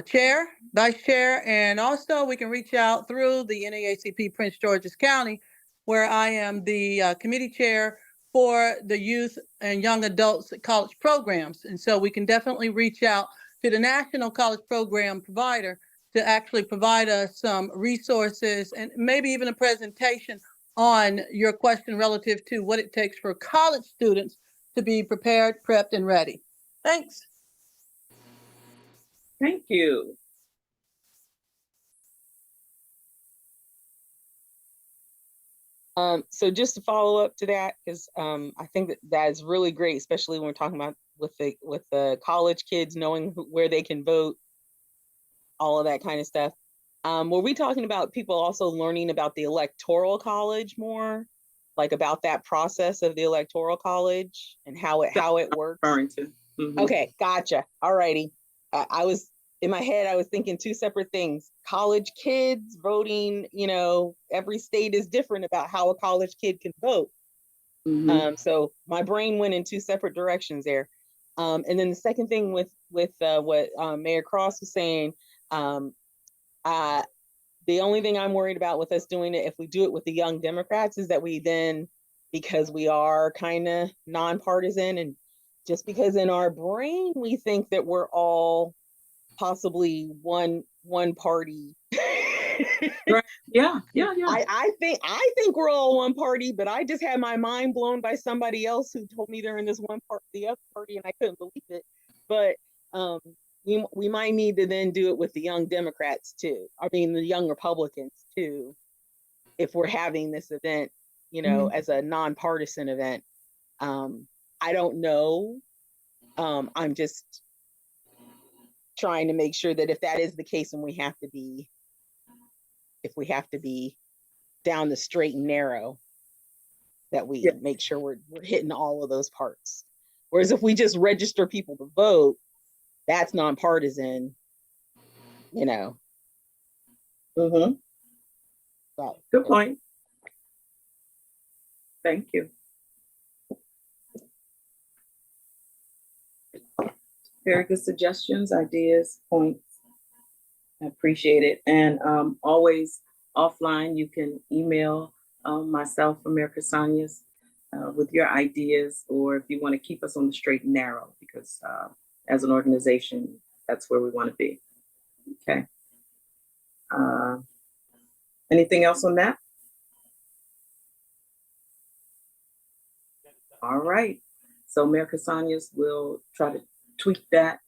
chair, vice chair, and also we can reach out through the NAACP Prince George's County, where I am the committee chair for the youth and young adults college programs. And so we can definitely reach out to the national college program provider to actually provide us some resources and maybe even a presentation on your question relative to what it takes for college students to be prepared, prepped, and ready. Thanks. Thank you. So just to follow up to that, because I think that is really great, especially when we're talking about with the college kids knowing where they can vote, all of that kind of stuff. Were we talking about people also learning about the Electoral College more, like about that process of the Electoral College and how it works? Mm-hmm. Okay, gotcha. All righty. I was in my head, I was thinking two separate things. College kids voting, you know, every state is different about how a college kid can vote. Mm-hmm. So my brain went in two separate directions there. And then the second thing with what Mayor Cross was saying, the only thing I'm worried about with us doing it, if we do it with the Young Democrats, is that we then, because we are kind of nonpartisan, and just because in our brain we think that we're all possibly one party. Right. Yeah. I think we're all one party, but I just had my mind blown by somebody else who told me they're in this one part, the other party, and I couldn't believe it. But we might need to then do it with the Young Democrats too. I mean, the Young Republicans too, if we're having this event, you know, as a nonpartisan event. I don't know. I'm just trying to make sure that if that is the case, and if we have to be down the straight and narrow, that we make sure we're hitting all of those parts. Whereas if we just register people to vote, that's nonpartisan, you know. Mm-hmm. So, good point. Thank you. Very good suggestions, ideas, points. I appreciate it. And always offline, you can email myself or Mayor Casañas with your ideas, or if you want to keep us on the straight and narrow, because as an organization, that's where we want to be. Okay. Anything else on that? All right. So Mayor Casanias will try to tweak that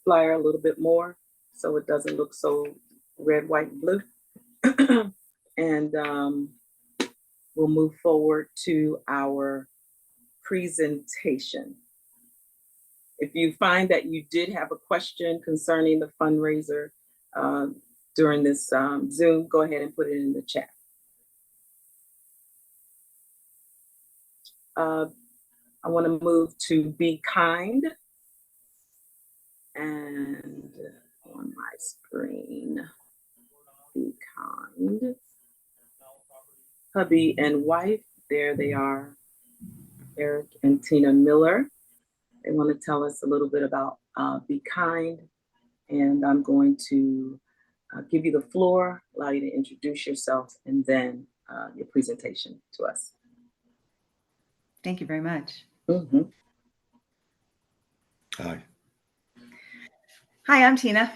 flyer a little bit more so it doesn't look so red, white, and blue. And we'll move forward to our presentation. If you find that you did have a question concerning the fundraiser during this Zoom, go ahead and put it in the chat. I want to move to Be Kind. And on my screen, Be Kind. Hubby and wife, there they are, Eric and Tina Miller. They want to tell us a little bit about Be Kind. And I'm going to give you the floor, allow you to introduce yourself, and then your presentation to us. Thank you very much. Mm-hmm. Hi, Hi, I'm Tina.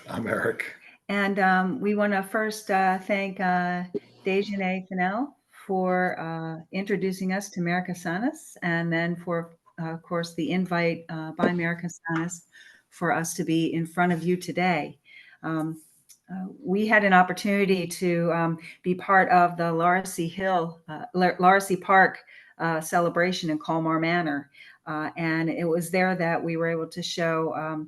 I'm Eric. And we want to first thank Dejanay Fennell for introducing us to Mayor Casanias, and then for, of course, the invite by Mayor Casanias for us to be in front of you today. We had an opportunity to be part of the Lauracy Park celebration in Colmar Manor. And it was there that we were able to show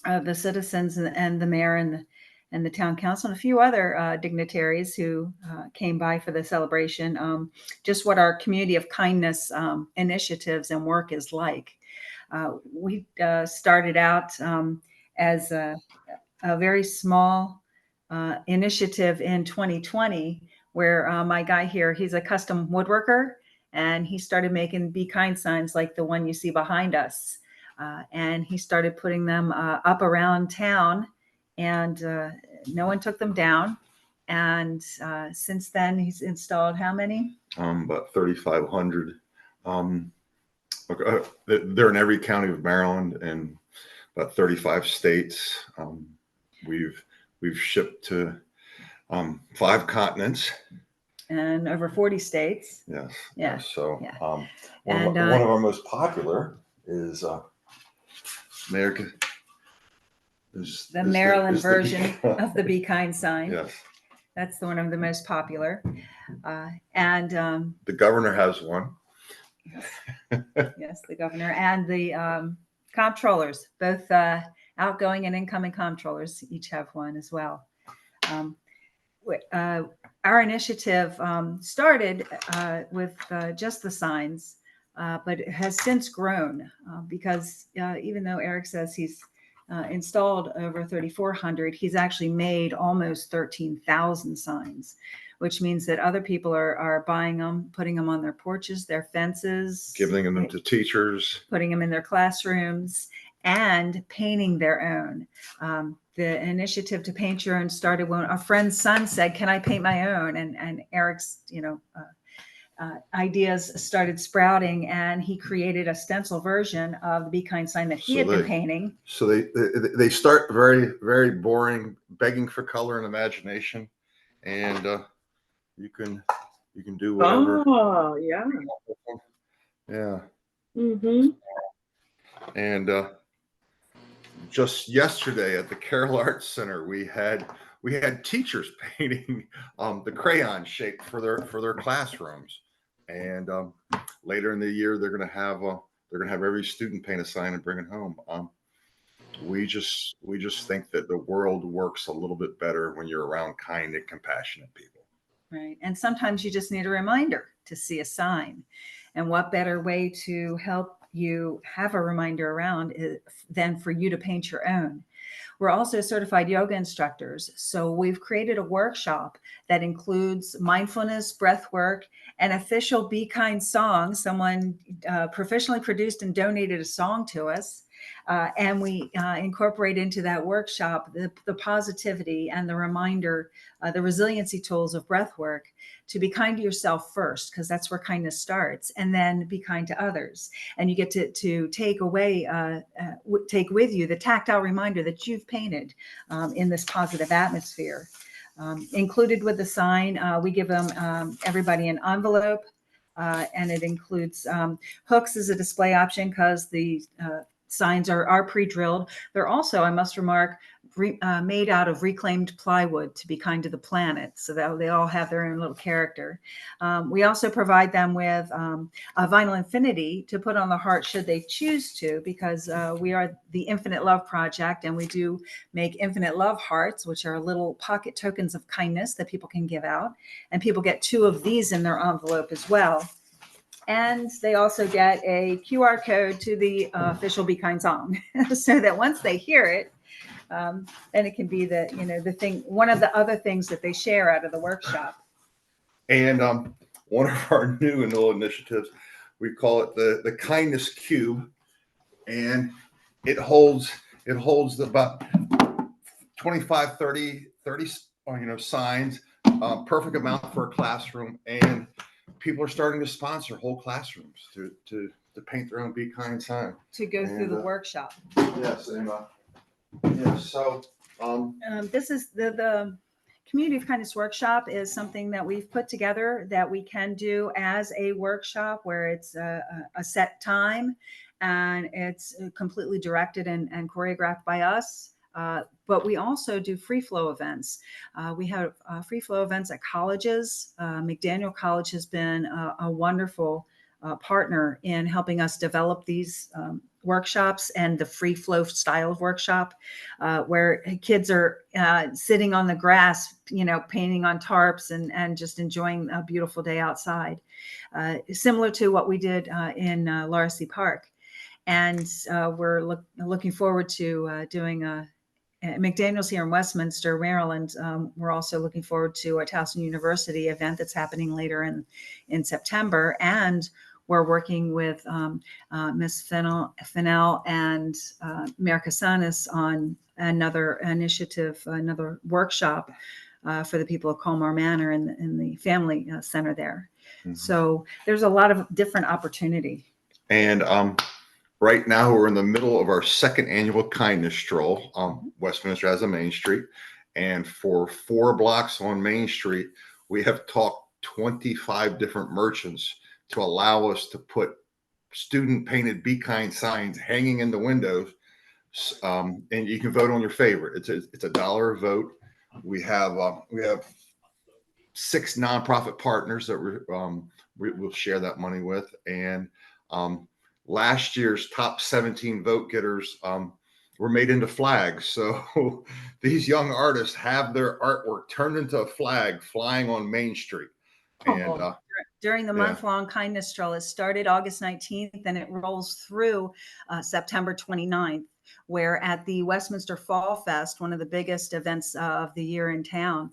the citizens and the mayor and the town council and a few other dignitaries who came by for the celebration, just what our community of kindness initiatives and work is like. We started out as a very small initiative in 2020, where my guy here, he's a custom woodworker, and he started making Be Kind signs like the one you see behind us. And he started putting them up around town, and no one took them down. And since then, he's installed how many? About 3,500. They're in every county of Maryland and about 35 states. We've shipped to 5 continents. And over 40 states. Yes. Yeah. So yeah. One of our most popular is America. The Maryland is version of the Be Kind sign. Yes. That's the one of the most popular. And the governor has one. Yes, the governor and the comptrollers, both outgoing and incoming comptrollers, each have one as well. Our initiative started with just the signs, but it has since grown because even though Eric says he's installed over 3,400, he's actually made almost 13,000 signs, which means that other people are buying them, putting them on their porches, their fences, giving them to teachers, putting them in their classrooms, and painting their own. The initiative to paint your own started when a friend's son said, "Can I paint my own?" And Eric's, ideas started sprouting, and he created a stencil version of the Be Kind sign that he had been painting. So they start very, very boring, begging for color and imagination, and you can do whatever. Oh, yeah. Yeah. Mm-hmm. And just yesterday at the Carroll Arts Center, we had teachers painting the crayon shape for their classrooms, and later in the year they're going to have every student paint a sign and bring it home. We just think that the world works a little bit better when you're around kind and compassionate people. Right. And sometimes you just need a reminder to see a sign. And what better way to help you have a reminder around than for you to paint your own. We're also certified yoga instructors. So we've created a workshop that includes mindfulness, breath work, and official Be Kind song. Someone professionally produced and donated a song to us. And we incorporate into that workshop the positivity and the reminder, the resiliency tools of breath work, to be kind to yourself first, because that's where kindness starts, and then be kind to others. And you get to take away, take with you the tactile reminder that you've painted in this positive atmosphere. Included with the sign, we give them everybody an envelope and it includes hooks as a display option because the signs are pre-drilled. They're also, I must remark, made out of reclaimed plywood to be kind to the planet, so that they all have their own little character. We also provide them with a vinyl infinity to put on the heart should they choose to, because we are the Infinite Love Project, and we do make Infinite Love hearts, which are little pocket tokens of kindness that people can give out. And people get 2 of these in their envelope as well. And they also get a QR code to the official Be Kind song, so that once they hear it, then it can be one of the other things that they share out of the workshop. And one of our new and old initiatives, we call it the Kindness Cube, and it holds about 25, 30 signs, perfect amount for a classroom, and people are starting to sponsor whole classrooms to paint their own Be Kind sign To go through the workshop. Yes, and so this is the Community of Kindness workshop is something that we've put together that we can do as a workshop where it's a set time and it's completely directed and choreographed by us. But we also do free flow events. We have free flow events at colleges. McDaniel College has been a wonderful partner in helping us develop these workshops and the free flow style of workshop, where kids are sitting on the grass, painting on tarps and just enjoying a beautiful day outside, similar to what we did in Laura C. Park. And we're looking forward to doing McDaniel's here in Westminster, Maryland. We're also looking forward to a Towson University event that's happening later in September. And we're working with Ms. Fennell and Mayor Casanis on another initiative, another workshop for the people of Colmar Manor in the family center there. Mm-hmm. So there's a lot of different opportunity. And right now we're in the middle of our 2nd annual kindness stroll. Westminster has a Main Street, and for 4 blocks on Main Street, we have talked 25 different merchants to allow us to put student painted Be Kind signs hanging in the windows. And you can vote on your favorite. It's $1 a vote. We have 6 nonprofit partners that we'll share that money with. And last year's top 17 vote getters were made into flags. So these young artists have their artwork turned into a flag flying on Main Street. And during the month-long kindness stroll, it started August 19th and it rolls through September 29th, where at the Westminster Fall Fest, one of the biggest events of the year in town,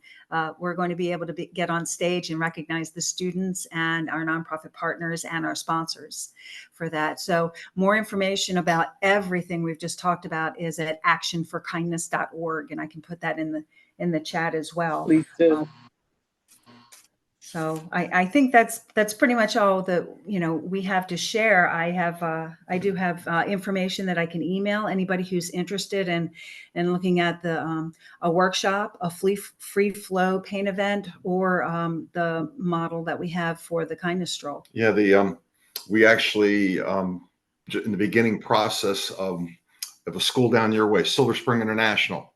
we're going to be able to get on stage and recognize the students and our nonprofit partners and our sponsors for that. So more information about everything we've just talked about is at actionforkindness.org, and I can put that in the chat as well. Please do. So I think that's pretty much all that we have to share. I do have information that I can email anybody who's interested in looking at a workshop, a free flow paint event, or the model that we have for the kindness stroll. Yeah, we actually in the beginning process of a school down your way, Silver Spring International.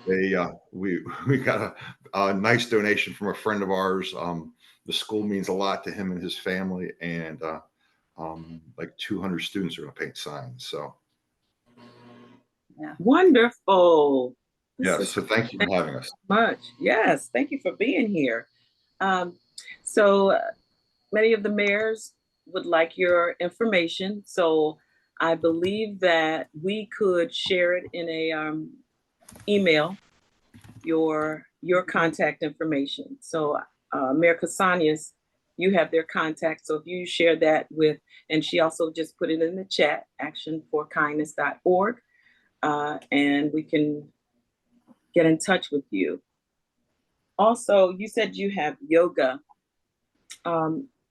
We got a nice donation from a friend of ours. The school means a lot to him and his family, and like 200 students are going to paint signs. So, yeah, wonderful. Yeah. So thank you for having us. Much. Yes. Thank you for being here. So many of the mayors would like your information. So I believe that we could share it in a email, your contact information. So Mayor Casanis, you have their contact. So if you share that with, and she also just put it in the chat, actionforkindness.org, and we can get in touch with you. Also, you said you have yoga.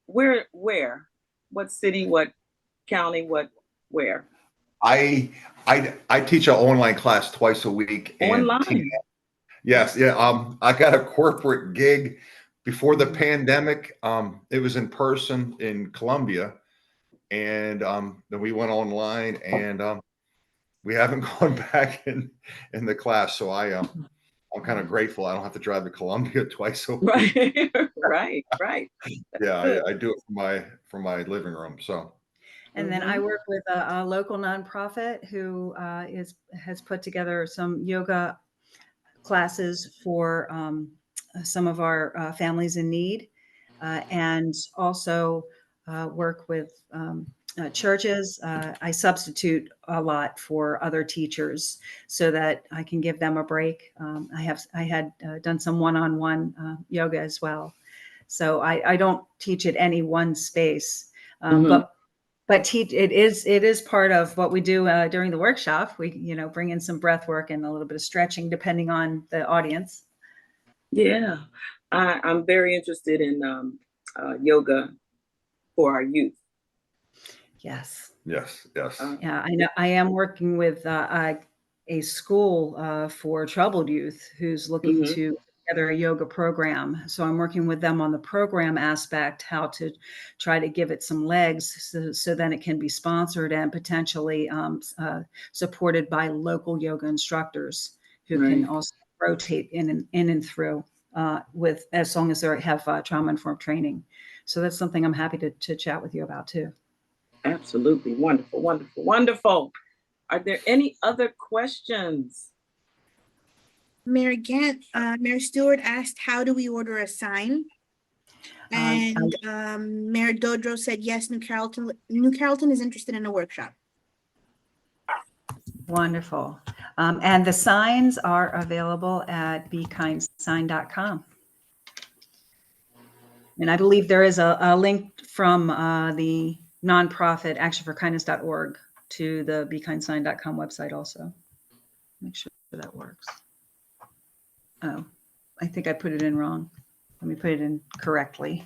Where? What city, what county, where? I teach an online class twice a week. Online? Yes. Yeah. I got a corporate gig before the pandemic, it was in person in Columbia, and then we went online, and we haven't gone back in the class. So I'm kind of grateful I don't have to drive to Columbia twice a week. Right, right. Yeah, I do it from my living room. So. And then I work with a local nonprofit who has put together some yoga classes for some of our families in need, and also work with churches. I substitute a lot for other teachers so that I can give them a break. I had done some one-on-one yoga as well. So I don't teach at any one space, but teach it is part of what we do during the workshop. We bring in some breath work and a little bit of stretching depending on the audience. Yeah, I'm very interested in yoga for our youth. Yes. Yes. Yeah, I know. I am working with a school for troubled youth who's looking to together a yoga program. So I'm working with them on the program aspect, how to try to give it some legs so then it can be sponsored and potentially supported by local yoga instructors who can also rotate in and through with, as long as they have trauma-informed training. So that's something I'm happy to chat with you about too. Absolutely. Wonderful, wonderful, wonderful. Are there any other questions? Mayor Gant, Mayor Stewart asked, how do we order a sign? And Mayor Dodro said, yes, New Carrollton is interested in a workshop. Wonderful. And the signs are available at bekindsign.com. And I believe there is a link from the nonprofit actionforkindness.org to the bekindsign.com website also. Make sure that works. Oh, I think I put it in wrong. Let me put it in correctly.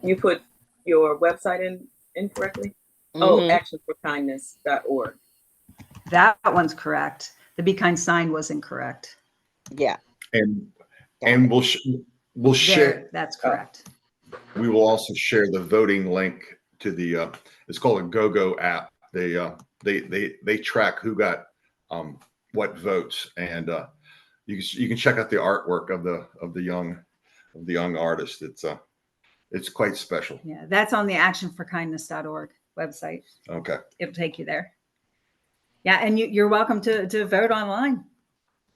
You put your website in incorrectly? Oh, actionforkindness.org. That one's correct. The Be Kind sign was incorrect. Yeah. And we'll share. That's correct. We will also share the voting link to the it's called a GoGo app. They track who got what votes, and you can check out the artwork of the young artist. It's quite special. Yeah, that's on the actionforkindness.org website. Okay. It'll take you there. Yeah, and you're welcome to vote online.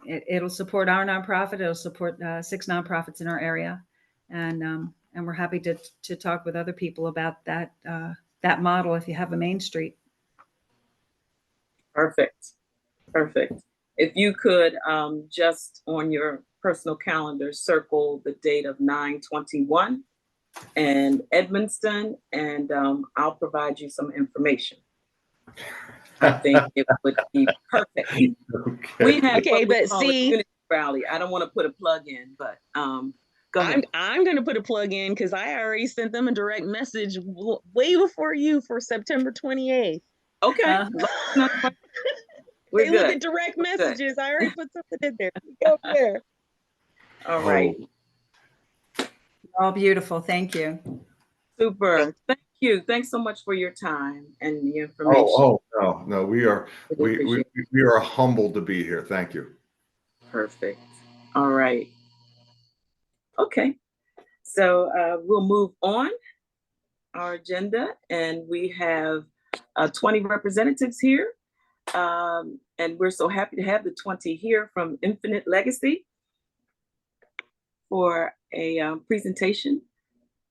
It'll support our nonprofit. It'll support 6 nonprofits in our area, and we're happy to talk with other people about that model if you have a Main Street. Perfect. If you could just on your personal calendar circle the date of 9/21 and Edmonston, and I'll provide you some information. I think it would be perfect. Okay. We have Okay, but see, community rally. I don't want to put a plug in, but go ahead. I'm going to put a plug in because I already sent them a direct message way before you for September 28th. Okay. They look at direct messages. I already put something in there. Go there. All right. All beautiful. Thank you. Super. Thank you. Thanks so much for your time and the information. No, we are humbled to be here. Thank you. Perfect. All right. Okay. So we'll move on our agenda, and we have 20 representatives here. And we're so happy to have the 20 here from Infinite Legacy for a presentation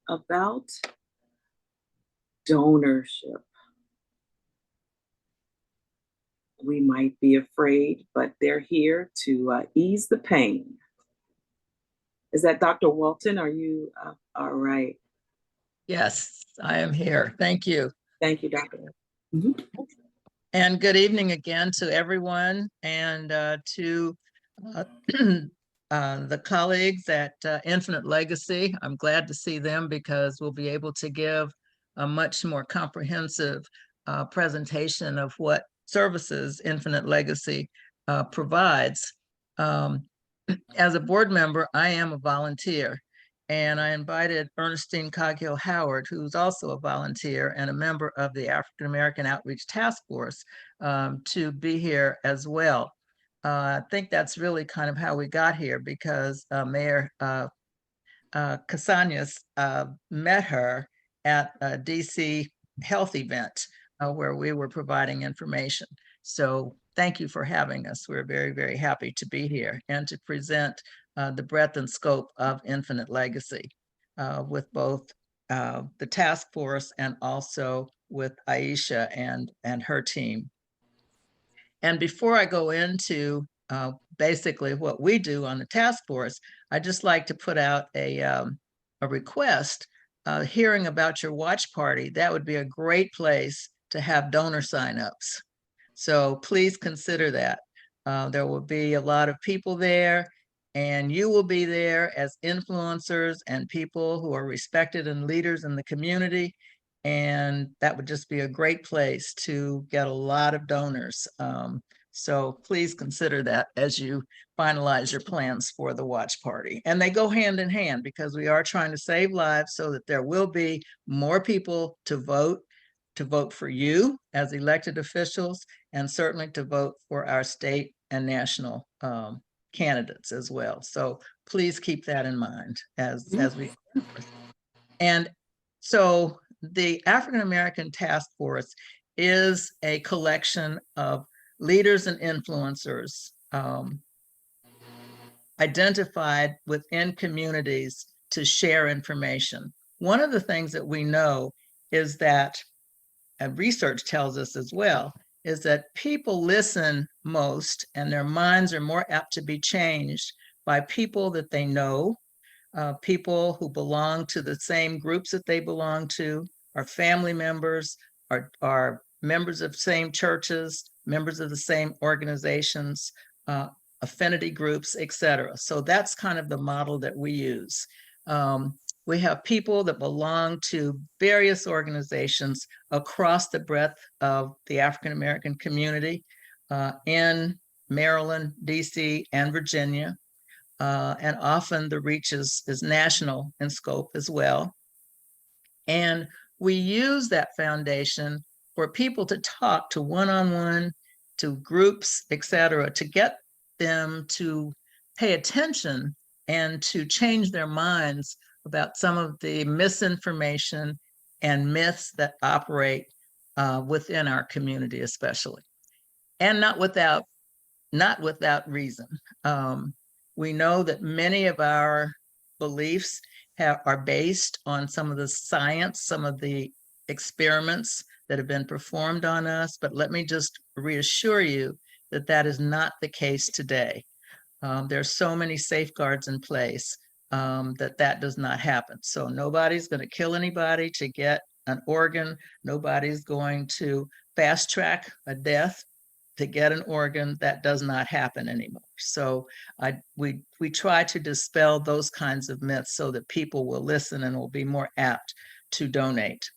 about donorship. We might be afraid, but they're here to ease the pain. Is that Dr. Walton? Are you all right? Yes, I am here. Thank you. Thank you, Dr. And good evening again to everyone, and to the colleagues at Infinite Legacy. I'm glad to see them because we'll be able to give a much more comprehensive presentation of what services Infinite Legacy provides. As a board member, I am a volunteer, And I invited Ernestine Coghill Howard, who's also a volunteer and a member of the African American Outreach Task Force, to be here as well. I think that's really kind of how we got here, because Mayor Casañas met her at a DC health event where we were providing information. So thank you for having us. We're very, very happy to be here and to present the breadth and scope of Infinite Legacy with both the task force and also with Aisha and her team. And before I go into basically what we do on the task force, I'd just like to put out a request. Hearing about your watch party, that would be a great place to have donor signups. So please consider that. There will be a lot of people there, and you will be there as influencers and people who are respected and leaders in the community. And that would just be a great place to get a lot of donors. So please consider that as you finalize your plans for the watch party. And they go hand in hand, because we are trying to save lives so that there will be more people to vote for you as elected officials, and certainly to vote for our state and national candidates as well. So please keep that in mind as we. And so the African American Task Force is a collection of leaders and influencers identified within communities to share information. One of the things that we know is that, and research tells us as well, is that people listen most, and their minds are more apt to be changed by people that they know, people who belong to the same groups that they belong to, are family members, are members of same churches, members of the same organizations, affinity groups, etc. So that's kind of the model that we use. We have people that belong to various organizations across the breadth of the African American community in Maryland, DC, and Virginia. And often the reach is national in scope as well. And we use that foundation for people to talk to one-on-one, to groups, etc., to get them to pay attention and to change their minds about some of the misinformation and myths that operate within our community, especially, and not without reason. We know that many of our beliefs are based on some of the science, some of the experiments that have been performed on us, but let me just reassure you that that is not the case today. There are so many safeguards in place that does not happen. So nobody's going to kill anybody to get an organ. Nobody's going to fast track a death to get an organ. That does not happen anymore. So we try to dispel those kinds of myths so that people will listen and will be more apt to donate.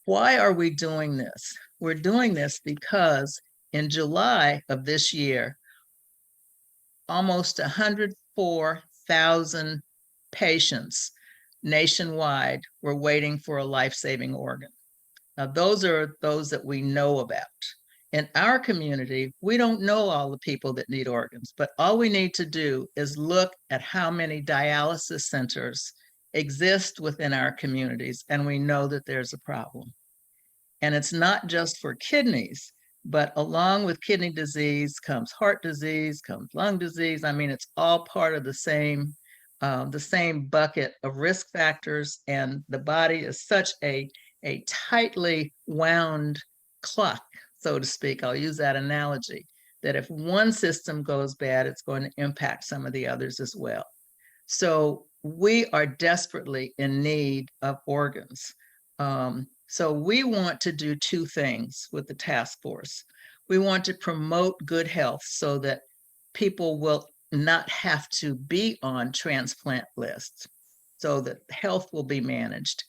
Why are we doing this? We're doing this because in July of this year, almost 104,000 patients nationwide were waiting for a life-saving organ. Now, those are those that we know about. In our community, we don't know all the people that need organs, but all we need to do is look at how many dialysis centers exist within our communities, and we know that there's a problem. And it's not just for kidneys, but along with kidney disease comes heart disease, comes lung disease. I mean, it's all part of the same bucket of risk factors, and the body is such a tightly wound clock, so to speak. I'll use that analogy, that if one system goes bad, it's going to impact some of the others as well. So we are desperately in need of organs. So we want to do two things with the task force. We want to promote good health so that people will not have to be on transplant lists, so that health will be managed.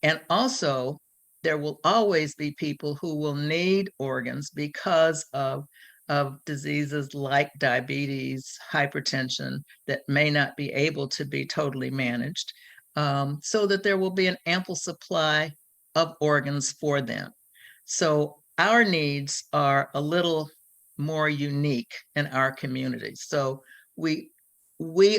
And also, there will always be people who will need organs because of of diseases like diabetes, hypertension that may not be able to be totally managed, so that there will be an ample supply of organs for them. So our needs are a little more unique in our community. So we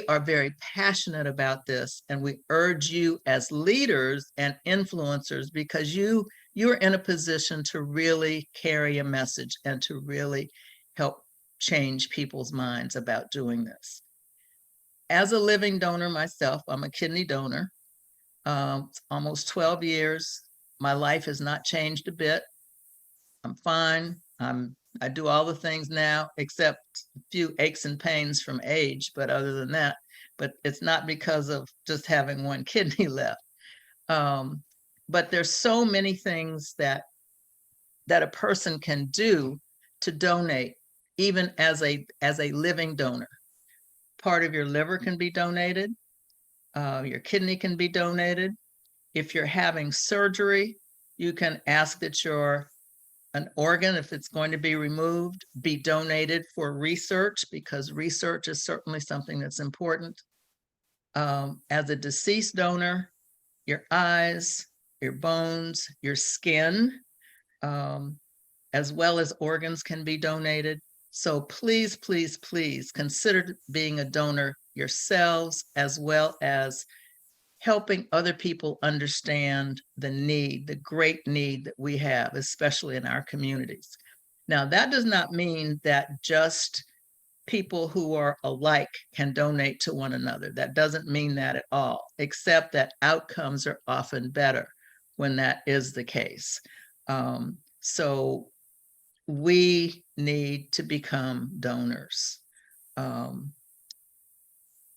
are very passionate about this, and we urge you as leaders and influencers, because you're in a position to really carry a message and to really help change people's minds about doing this. As a living donor myself, I'm a kidney donor. Almost 12 years. My life has not changed a bit. I'm fine. I do all the things now except a few aches and pains from age, but other than that, but it's not because of just having one kidney left. But there's so many things that a person can do to donate, even as a living donor. Part of your liver can be donated. Your kidney can be donated. If you're having surgery, you can ask that an organ, if it's going to be removed, be donated for research, because research is certainly something that's important. As a deceased donor, your eyes, your bones, your skin, as well as organs can be donated. So please, please, please consider being a donor yourselves, as well as helping other people understand the need, the great need that we have, especially in our communities. Now, that does not mean that just people who are alike can donate to one another. That doesn't mean that at all, except that outcomes are often better when that is the case. So we need to become donors.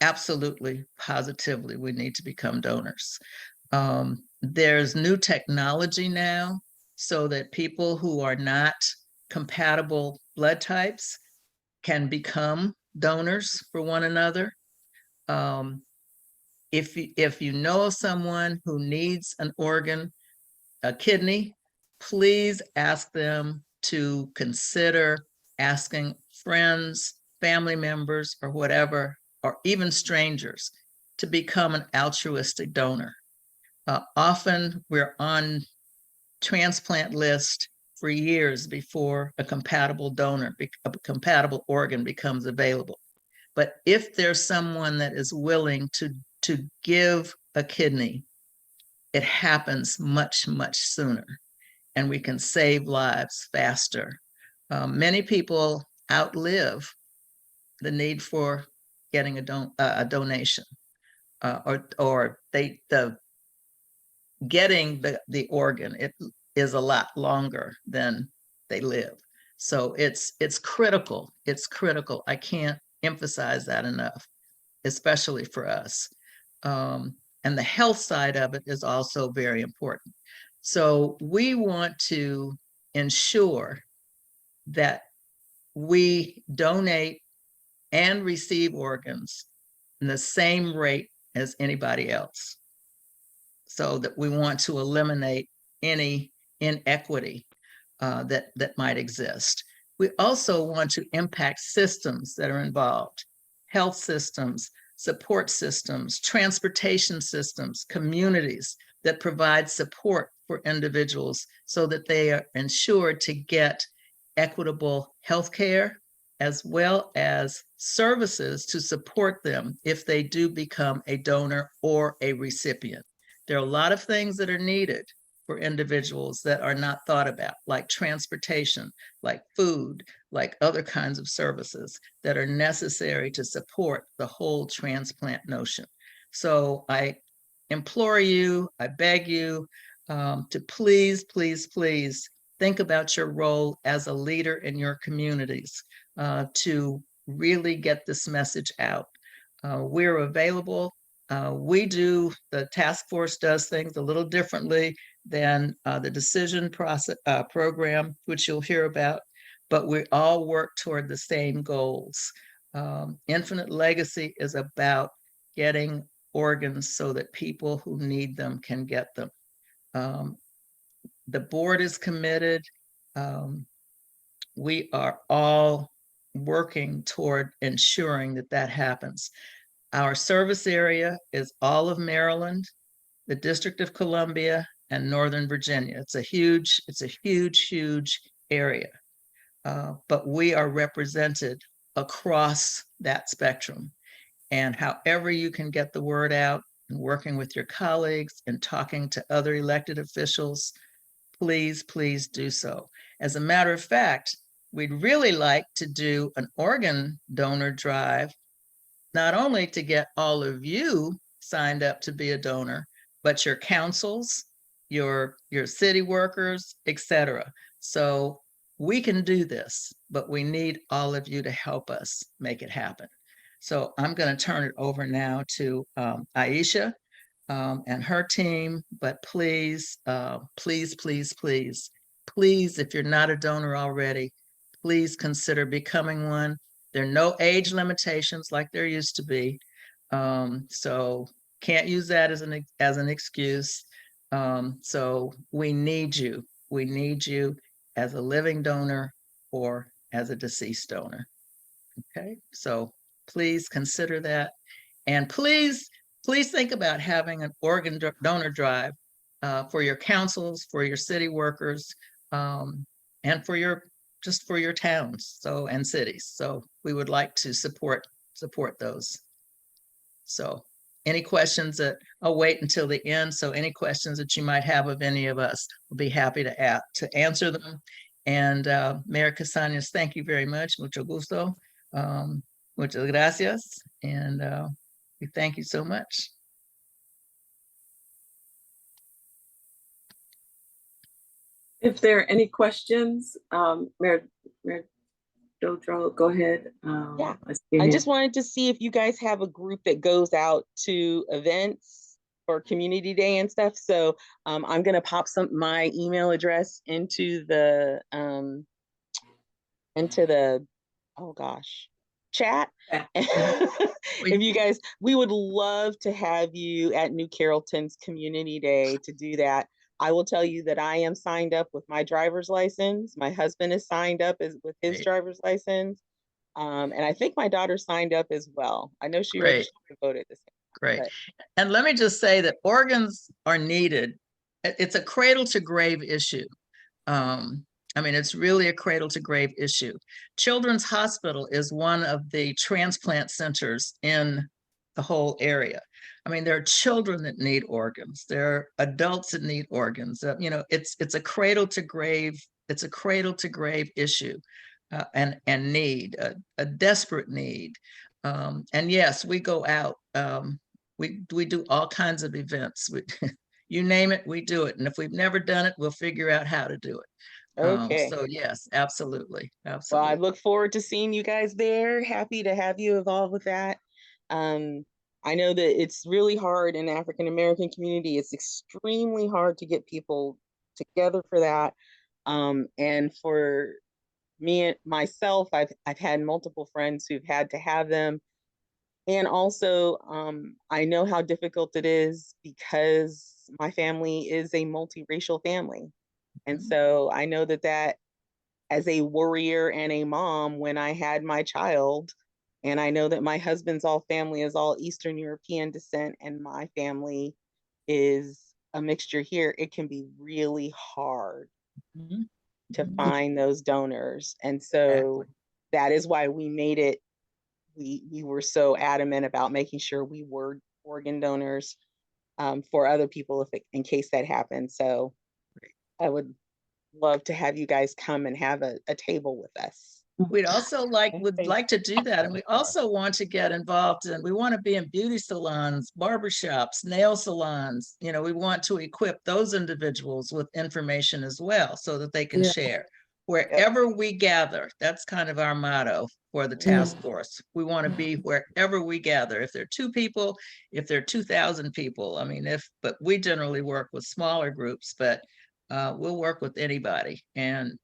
Absolutely, positively, we need to become donors. There's new technology now so that people who are not compatible blood types can become donors for one another. If you know of someone who needs an organ, a kidney, please ask them to consider asking friends, family members, or whatever, or even strangers, to become an altruistic donor. Often we're on transplant list for years before a compatible donor, a compatible organ becomes available. But if there's someone that is willing to give a kidney, it happens much, much sooner, and we can save lives faster. Many people outlive the need for getting a donation, or getting the organ. It is a lot longer than they live. So it's critical. It's critical. I can't emphasize that enough, especially for us. And the health side of it is also very important. So we want to ensure that we donate and receive organs in the same rate as anybody else, so that we want to eliminate any inequity that might exist. We also want to impact systems that are involved: health systems, support systems, transportation systems, communities that provide support for individuals so that they are ensured to get equitable health care, as well as services to support them if they do become a donor or a recipient. There are a lot of things that are needed for individuals that are not thought about, like transportation, like food, like other kinds of services that are necessary to support the whole transplant notion. So I implore you, I beg you to please, please, please think about your role as a leader in your communities to really get this message out. We're available. The task force does things a little differently than the decision process program, which you'll hear about, but we all work toward the same goals. Infinite Legacy is about getting organs so that people who need them can get them. The board is committed. we are all working toward ensuring that that happens. Our service area is all of Maryland, the District of Columbia, and Northern Virginia. It's a huge, huge area. But we are represented across that spectrum. And however you can get the word out and working with your colleagues and talking to other elected officials, please, please do so. As a matter of fact, we'd really like to do an organ donor drive, not only to get all of you signed up to be a donor, but your councils, your city workers, etc. So we can do this, but we need all of you to help us make it happen. So I'm going to turn it over now to Aisha and her team, but please, please, please, please, please, if you're not a donor already, please consider becoming one. There are no age limitations like there used to be. So can't use that as an excuse. So we need you. We need you as a living donor or as a deceased donor. Okay, so please consider that. And please think about having an organ donor drive for your councils, for your city workers, and for your towns and cities. So we would like to support those. So any questions that I'll wait until the end. So any questions that you might have of any of us, we'll be happy to answer them. And Mayor Casañas, thank you very much. Mucho gusto. Muchas gracias. And we thank you so much. If there are any questions, Mayor Dodro, go ahead. Yeah, I just wanted to see if you guys have a group that goes out to events or community day and stuff. So I'm gonna pop my email address into the oh gosh, chat. If you guys, we would love to have you at New Carrollton's Community Day to do that. I will tell you that I am signed up with my driver's license. My husband is signed up with his driver's license. And I think my daughter signed up as well. I know she registered and voted this year. Great. And let me just say that organs are needed. It's a cradle to grave issue. I mean, it's really a cradle to grave issue. Children's Hospital is one of the transplant centers in the whole area. I mean, there are children that need organs. There are adults that need organs. You know, it's a cradle to grave. It's a cradle to grave issue, and need a desperate need. And yes, we go out. We do all kinds of events. You name it, we do it. And if we've never done it, we'll figure out how to do it. Okay. So yes, absolutely, Well, absolutely. I look forward to seeing you guys there. Happy to have you involved with that. I know that it's really hard in the African American community. It's extremely hard to get people together for that. And for me and myself, I've had multiple friends who've had to have them. And also, I know how difficult it is because my family is a multiracial family. And so I know that as a warrior and a mom, when I had my child, and I know that my husband's family is all Eastern European descent, and my family is a mixture here, it can be really hard to find those donors. And so that is why we made it, we were so adamant about making sure we were organ donors for other people in case that happened. So I would love to have you guys come and have a table with us. We'd also would like to do that. And we also want to get involved we want to be in beauty salons, barbershops, nail salons. You know, we want to equip those individuals with information as well so that they can share. Wherever we gather, that's kind of our motto for the task force. We want to be wherever we gather. If there are 2 people, if there are 2,000 people, I mean, but we generally work with smaller groups, but we'll work with anybody. And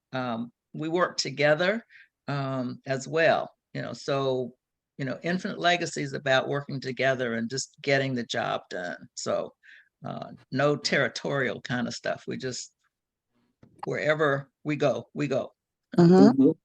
we work together as well, you know, so, you know, Infinite Legacy is about working together and just getting the job done. So no territorial kind of stuff. We just, wherever we go, we go. So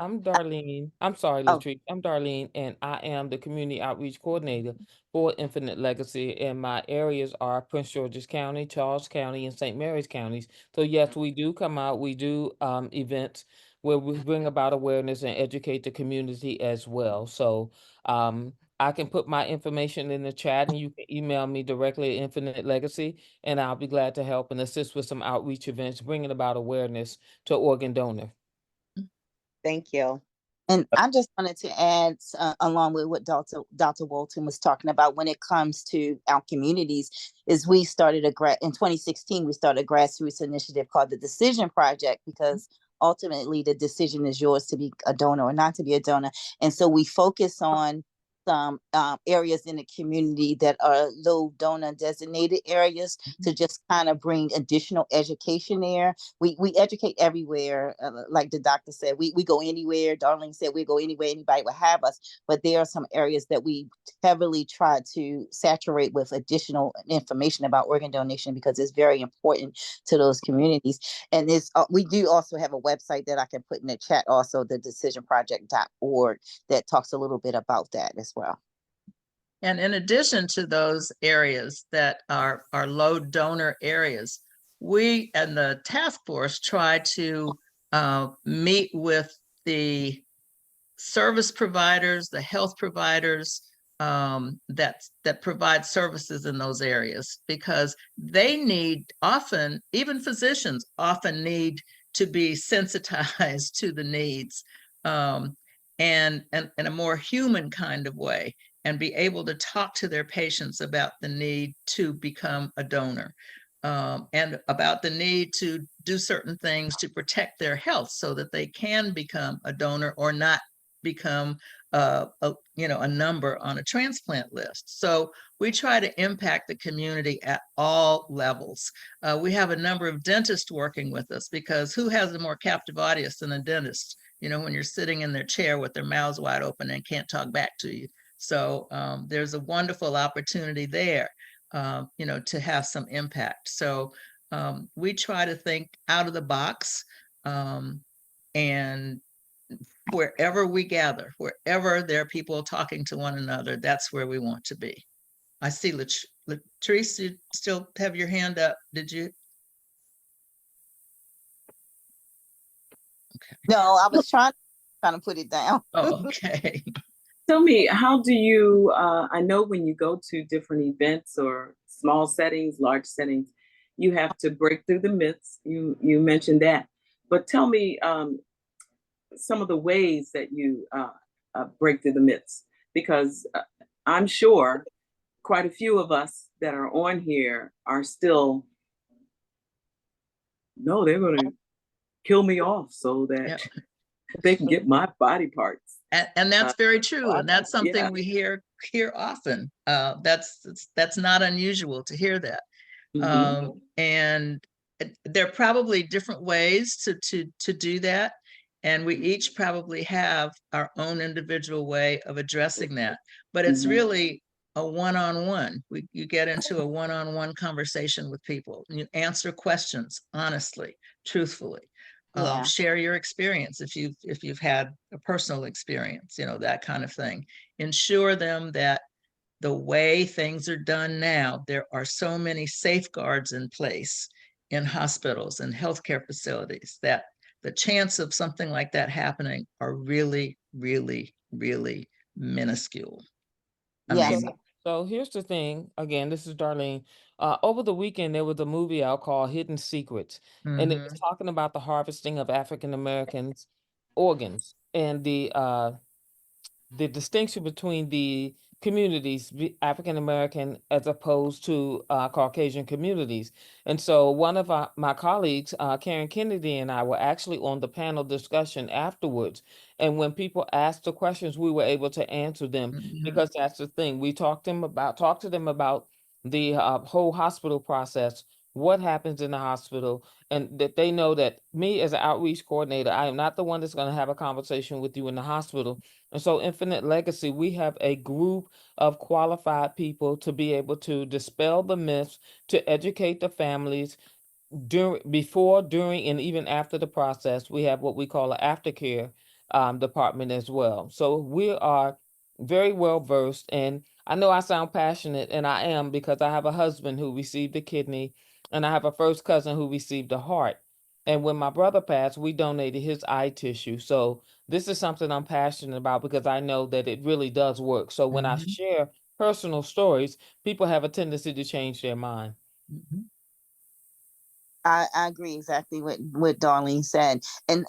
I'm Darlene. I'm sorry, Latrice. I'm Darlene, and I am the Community Outreach Coordinator for Infinite Legacy. And my areas are Prince George's County, Charles County, and St. Mary's counties. So yes, we do come out. We do events where we bring about awareness and educate the community as well. So I can put my information in the chat, and you can email me directly at Infinite Legacy, and I'll be glad to help and assist with some outreach events, bringing about awareness to organ donor. Thank you. And I just wanted to add, along with what Dr. Walton was talking about when it comes to our communities, is we started in 2016, we started a grassroots initiative called the Decision Project, because ultimately the decision is yours to be a donor or not to be a donor. And so we focus on some areas in the community that are low donor designated areas to just kind of bring additional education there. We educate everywhere. Like the doctor said, we go anywhere. Darlene said we go anywhere anybody will have us. But there are some areas that we heavily try to saturate with additional information about organ donation, because it's very important to those communities. And we do also have a website that I can put in the chat, also the decisionproject.org, that talks a little bit about that as well. And in addition to those areas that are low donor areas, we and the task force try to meet with the service providers, the health providers that provide services in those areas, because they need, often, even physicians often need to be sensitized to the needs and in a more human kind of way, and be able to talk to their patients about the need to become a donor and about the need to do certain things to protect their health so that they can become a donor or not become a number on a transplant list. So we try to impact the community at all levels. We have a number of dentists working with us, because who has a more captive audience than a dentist? You know, when you're sitting in their chair with their mouths wide open and can't talk back to you. So there's a wonderful opportunity there, to have some impact. So we try to think out of the box, and wherever we gather, wherever there are people talking to one another, that's where we want to be. I see Latrice, you still have your hand up. Did you? Okay. No, I was trying to put it down. Oh, okay. Tell me, how do you, I know when you go to different events or small settings, large settings, you have to break through the myths. You mentioned that. But tell me some of the ways that you break through the myths, because I'm sure quite a few of us that are on here are still, no, they're going to kill me off so that they can get my body parts. And that's very true. And that's something we hear often. That's not unusual to hear that. And there are probably different ways to do that. And we each probably have our own individual way of addressing that. But it's really a one-on-one. You get into a one-on-one conversation with people. You answer questions honestly, truthfully. Share your experience if you've had a personal experience, that kind of thing. Ensure them that the way things are done now, there are so many safeguards in place in hospitals and healthcare facilities that the chance of something like that happening are really, really, really minuscule. So here's the thing. Again, this is Darlene. Over the weekend, there was a movie out called Hidden Secrets, and it was talking about the harvesting of African Americans' organs and the distinction between the communities, African American as opposed to Caucasian communities. And so one of my colleagues, Karen Kennedy, and I were actually on the panel discussion afterwards. And when people asked the questions, we were able to answer them, because that's the thing. We talked to them about the whole hospital process, what happens in the hospital, and that they know that me as an outreach coordinator, I am not the one that's going to have a conversation with you in the hospital. And so Infinite Legacy, we have a group of qualified people to be able to dispel the myths, to educate the families, before, during, and even after the process, we have what we call an aftercare department as well. So we are very well versed, and I know I sound passionate, and I am, because I have a husband who received a kidney, and I have a first cousin who received a heart. And when my brother passed, we donated his eye tissue. So this is something I'm passionate about because I know that it really does work. So when I share personal stories, people have a tendency to change their mind. I agree exactly with what Darlene said. And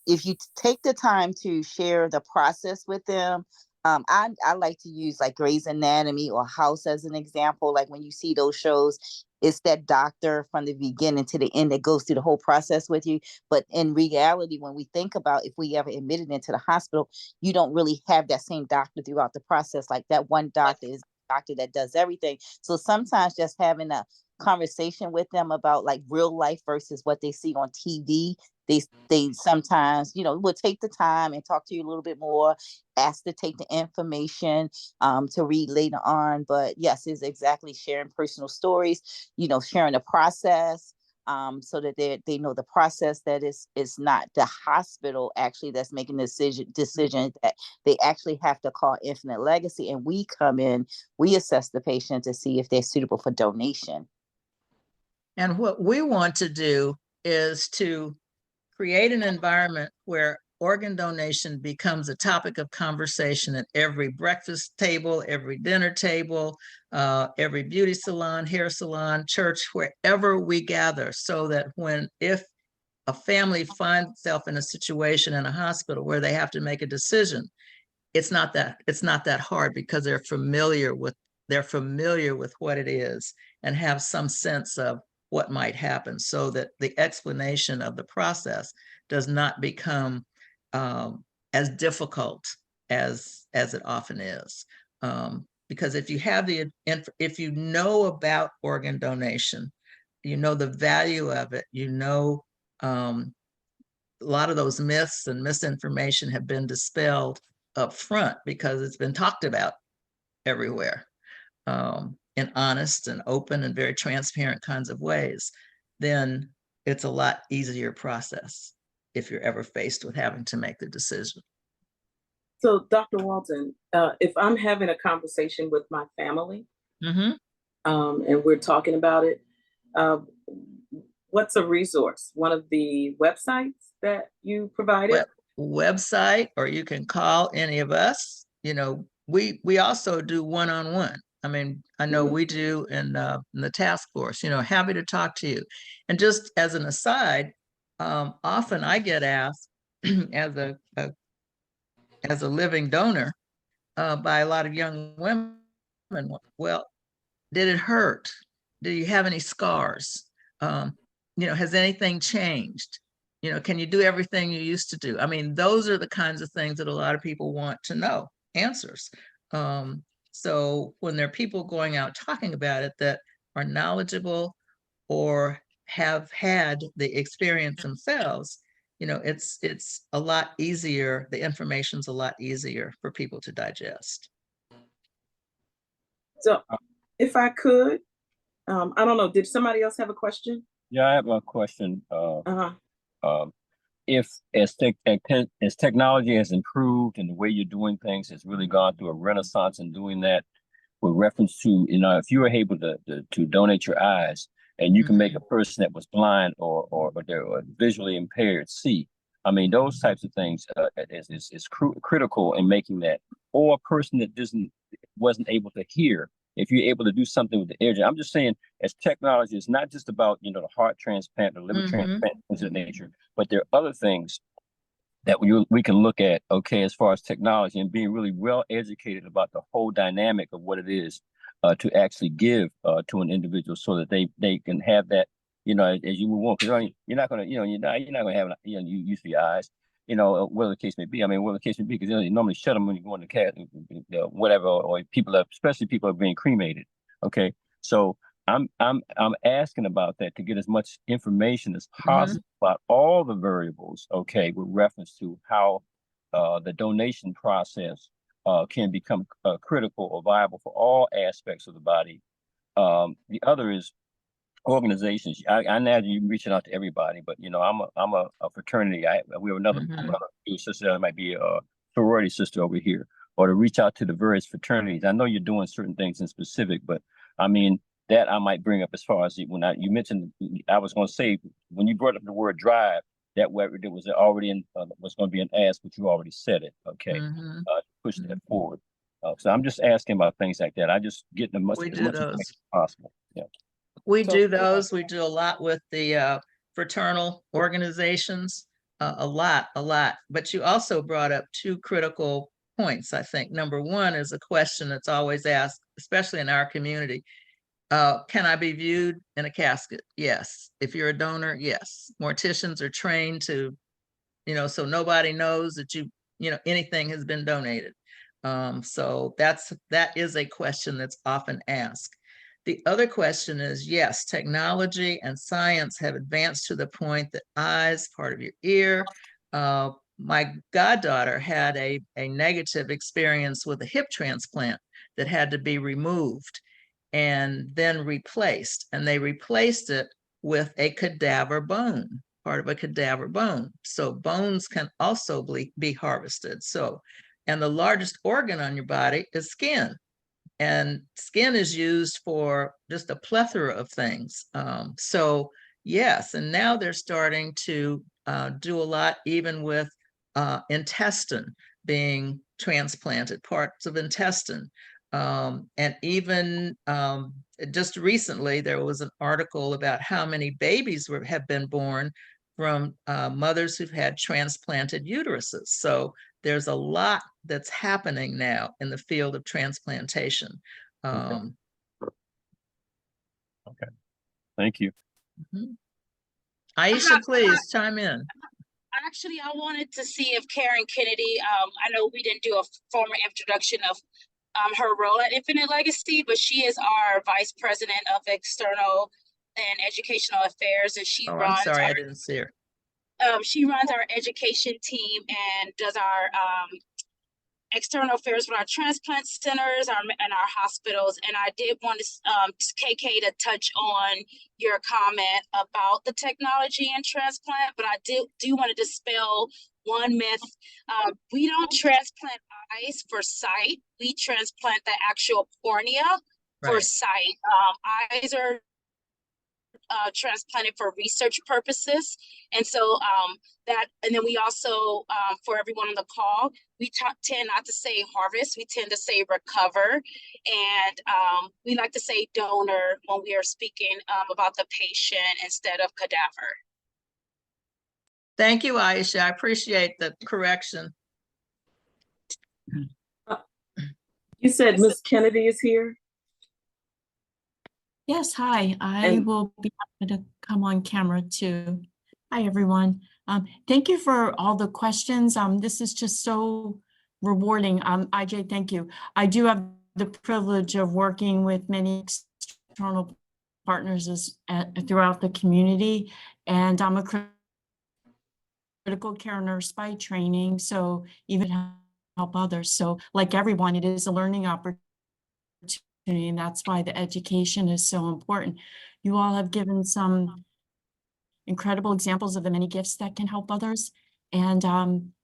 if you take the time to share the process with them, I like to use like Grey's Anatomy or House as an example. Like when you see those shows, it's that doctor from the beginning to the end that goes through the whole process with you. But in reality, when we think about if we ever admitted into the hospital, you don't really have that same doctor throughout the process. Like that one doctor is the doctor that does everything. So sometimes just having a conversation with them about like real life versus what they see on TV. They sometimes, will take the time and talk to you a little bit more, ask to take the information to read later on. But yes, it's exactly sharing personal stories, sharing the process, so that they know the process, that is not the hospital actually that's making the decision that they actually have to call Infinite Legacy, and we come in, we assess the patient to see if they're suitable for donation. And what we want to do is to create an environment where organ donation becomes a topic of conversation at every breakfast table, every dinner table, every beauty salon, hair salon, church, wherever we gather, so that if a family finds itself in a situation in a hospital where they have to make a decision, it's not that hard, because they're familiar with what it is and have some sense of what might happen, so that the explanation of the process does not become as difficult as it often is. Because if you know about organ donation, you know the value of it, a lot of those myths and misinformation have been dispelled up front because it's been talked about everywhere. In honest and open and very transparent kinds of ways, then it's a lot easier process if you're ever faced with having to make the decision. So Dr. Walton, if I'm having a conversation with my family, and we're talking about it, what's a resource? One of the websites that you provided? Website, or you can call any of us. We also do one-on-one. I mean, I know we do in the task force, happy to talk to you. And just as an aside, often I get asked as a living donor by a lot of young women, well, did it hurt? Do you have any scars? Has anything changed? Can you do everything you used to do? I mean, those are the kinds of things that a lot of people want to know answers. So when there are people going out talking about it that are knowledgeable or have had the experience themselves, it's a lot easier. The information's a lot easier for people to digest. So if I could, I don't know, did somebody else have a question? Yeah, I have a question. If as technology has improved and the way you're doing things has really gone through a renaissance in doing that, with reference to, if you were able to donate your eyes and you can make a person that was blind or visually impaired see, I mean, those types of things is critical in making that, or a person that wasn't able to hear. If you're able to do something with the ear, I'm just saying, as technology, it's not just about the heart transplant or liver transplant, things of that nature, but there are other things that we can look at, as far as technology, and being really well educated about the whole dynamic of what it is to actually give to an individual, so that they can have that, as you move on. Because you're not gonna, you're not gonna have, you use for your eyes, whatever the case may be. I mean, whatever the case may be, because you normally shut them when you go in the cat, whatever, or especially people are being cremated. Okay, so I'm asking about that to get as much information as possible about all the variables, with reference to how the donation process can become critical or viable for all aspects of the body. The other is, organizations. I imagine you reaching out to everybody, but you know, I'm a fraternity. We have another sister that might be a sorority sister over here, or to reach out to the various fraternities. I know you're doing certain things in specific, but I mean that I might bring up as far as you mentioned. I was going to say when you brought up the word drive, that word that was already in was going to be an ask, but you already said it. Okay, push that forward. So I'm just asking about things like that. I just get as much information as possible. Yeah. We do those. We do a lot with the fraternal organizations, a lot. But you also brought up two critical points, I think. Number one is a question that's always asked, especially in our community. Can I be viewed in a casket? Yes. If you're a donor, yes. Morticians are trained to, so nobody knows that anything has been donated. So that is a question that's often asked. The other question is, yes, technology and science have advanced to the point that eyes, part of your ear. My goddaughter had a negative experience with a hip transplant that had to be removed and then replaced. And they replaced it with a cadaver bone, part of a cadaver bone. So bones can also be harvested. And the largest organ on your body is skin. And skin is used for just a plethora of things. So yes, and now they're starting to do a lot even with intestine being transplanted, parts of intestine. And even just recently, there was an article about how many babies have been born from mothers who've had transplanted uteruses. So there's a lot that's happening now in the field of transplantation. Okay. Thank you. Aisha, please chime in. Actually, I wanted to see if Karen Kennedy, I know we didn't do a formal introduction of her role at Infinite Legacy, but she is our Vice President of External and Educational Affairs, and she runs. I'm sorry, I didn't see her. She runs our education team and does our external affairs for our transplant centers and our hospitals. And I did want KK to touch on your comment about the technology and transplant, but I do want to dispel one myth. We don't transplant eyes for sight. We transplant the actual cornea for sight. Eyes are transplanted for research purposes. And so and then we also, for everyone on the call, we tend not to say harvest, we tend to say recover. And we like to say donor when we are speaking about the patient instead of cadaver. Thank you, Aisha. I appreciate the correction. You said Miss Kennedy is here? Yes, hi. I will be happy to come on camera too. Hi, everyone. Thank you for all the questions. This is just so rewarding. IJ, thank you. I do have the privilege of working with many external partners throughout the community, and I'm a critical care nurse by training, so even help others. So like everyone, it is a learning opportunity. And that's why the education is so important. You all have given some incredible examples of the many gifts that can help others. And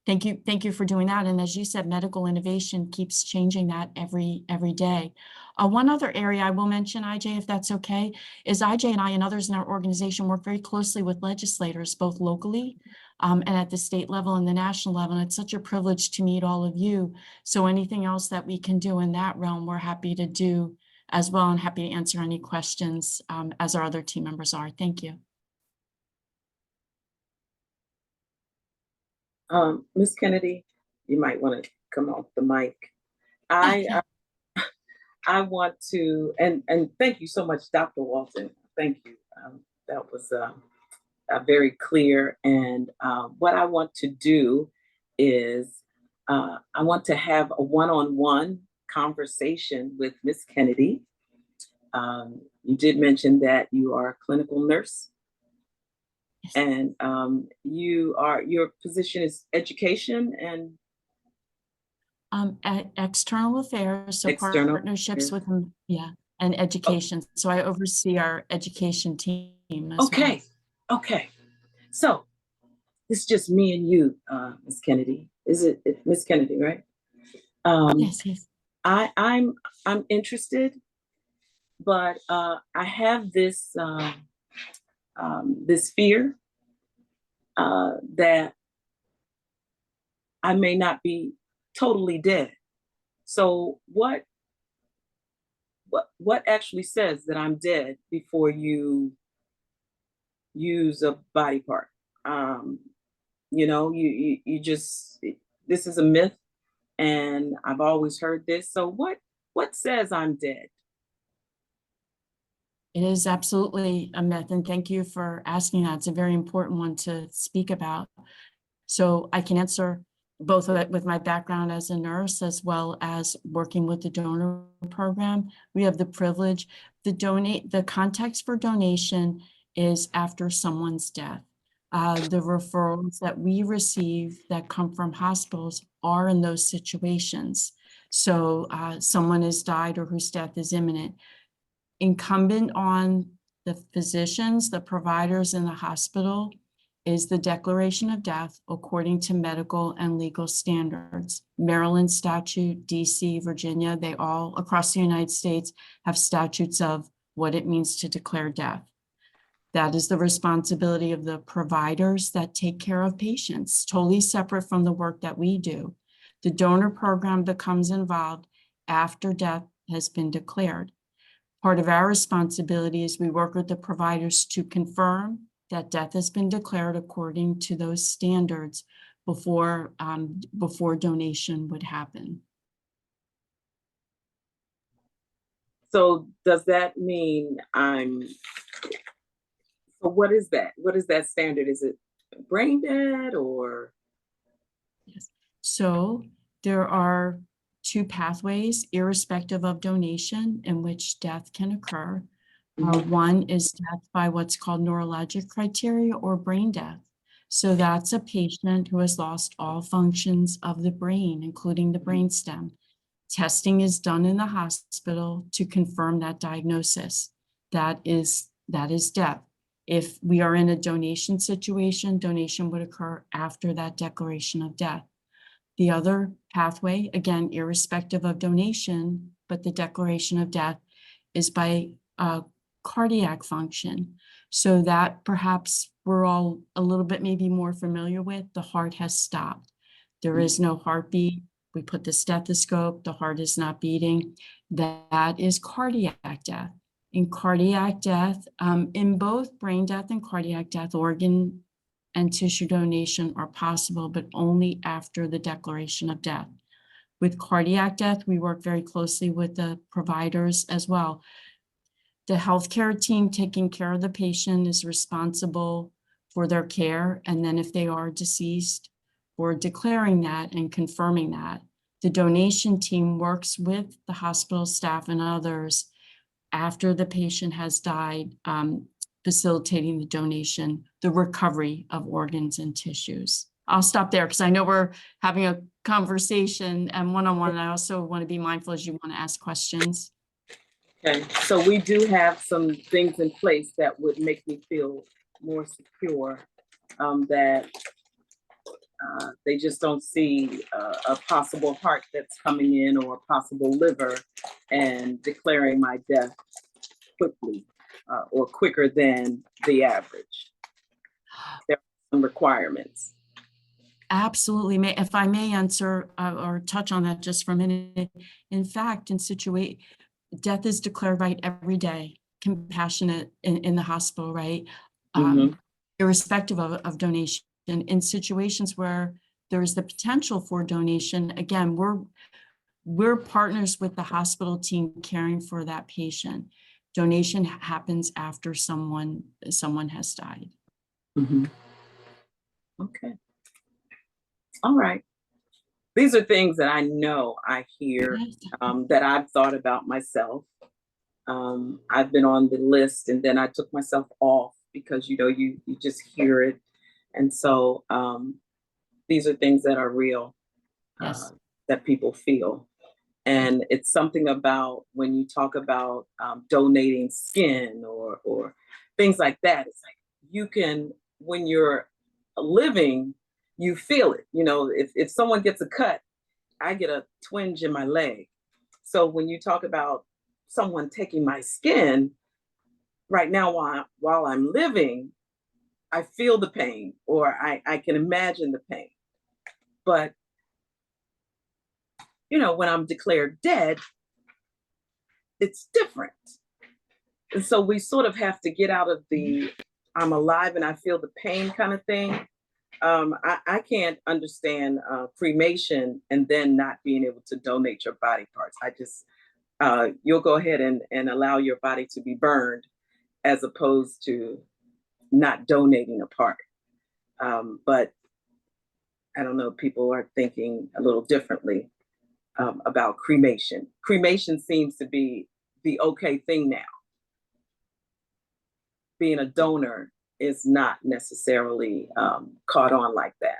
thank you for doing that. And as you said, medical innovation keeps changing that every day. One other area I will mention, IJ, if that's okay, is IJ and I and others in our organization work very closely with legislators, both locally and at the state level and the national level. And it's such a privilege to meet all of you. So anything else that we can do in that realm, we're happy to do as well, and happy to answer any questions as our other team members are. Thank you. Ms. Kennedy, you might want to come off the mic. I want to, and thank you so much, Dr. Walton. Thank you. That was very clear. And what I want to do is I want to have a one-on-one conversation with Ms. Kennedy. You did mention that you are a clinical nurse. Yes. And your position is education and external affairs, so partnerships with them. Yeah. and education. So I oversee our education team as well. Okay, okay. So it's just me and you, Ms. Kennedy. Is it Ms. Kennedy, right? Yes, yes. I'm interested, but I have this this fear that I may not be totally dead. So what actually says that I'm dead before you use a body part? You know, you just, this is a myth, and I've always heard this. So what says I'm dead? It is absolutely a myth, and thank you for asking that. It's a very important one to speak about. So I can answer both of it with my background as a nurse, as well as working with the donor program. We have the privilege, the context for donation is after someone's death. The referrals that we receive that come from hospitals are in those situations. So someone has died or whose death is imminent. Incumbent on the physicians, the providers in the hospital, is the declaration of death according to medical and legal standards. Maryland statute, DC, Virginia, they all across the United States have statutes of what it means to declare death. That is the responsibility of the providers that take care of patients, totally separate from the work that we do. The donor program becomes involved after death has been declared. Part of our responsibility is we work with the providers to confirm that death has been declared according to those standards before donation would happen. So does that mean so what is that? What is that standard? Is it brain dead or? Yes. So there are two pathways, irrespective of donation, in which death can occur. One is death by what's called neurologic criteria or brain death. So that's a patient who has lost all functions of the brain, including the brainstem. Testing is done in the hospital to confirm that diagnosis. That is death. If we are in a donation situation, donation would occur after that declaration of death. The other pathway, again, irrespective of donation, but the declaration of death is by cardiac function. So that perhaps we're all a little bit maybe more familiar with. The heart has stopped. There is no heartbeat. We put the stethoscope, the heart is not beating. That is cardiac death. In cardiac death, in both brain death and cardiac death, organ and tissue donation are possible, but only after the declaration of death. With cardiac death, we work very closely with the providers as well. The healthcare team taking care of the patient is responsible for their care. And then if they are deceased, we're declaring that and confirming that. The donation team works with the hospital staff and others after the patient has died, facilitating the donation, the recovery of organs and tissues. I'll stop there because I know we're having a conversation and one-on-one, and I also want to be mindful as you want to ask questions. Okay, so we do have some things in place that would make me feel more secure, that they just don't see a possible heart that's coming in or a possible liver and declaring my death quickly or quicker than the average. There are some requirements. Absolutely. If I may answer or touch on that just for a minute. In fact, death is declared right every day, compassionate in the hospital, right? Irrespective of donation. In situations where there's the potential for donation, again, we're partners with the hospital team caring for that patient. Donation happens after someone has died. Okay. All right. These are things that I know I hear, that I've thought about myself. I've been on the list and then I took myself off because, you just hear it. And so these are things that are real, that people feel. And it's something about when you talk about donating skin or things like that. It's like you can, when you're living, you feel it. You know, if someone gets a cut, I get a twinge in my leg. So when you talk about someone taking my skin, right now while I'm living, I feel the pain, or I can imagine the pain. But, you know, when I'm declared dead, it's different. And so we sort of have to get out of the I'm alive and I feel the pain kind of thing. I can't understand cremation and then not being able to donate your body parts. I just, you'll go ahead and allow your body to be burned as opposed to not donating a part. But I don't know, people are thinking a little differently about cremation. Cremation seems to be the okay thing now. Being a donor is not necessarily caught on like that.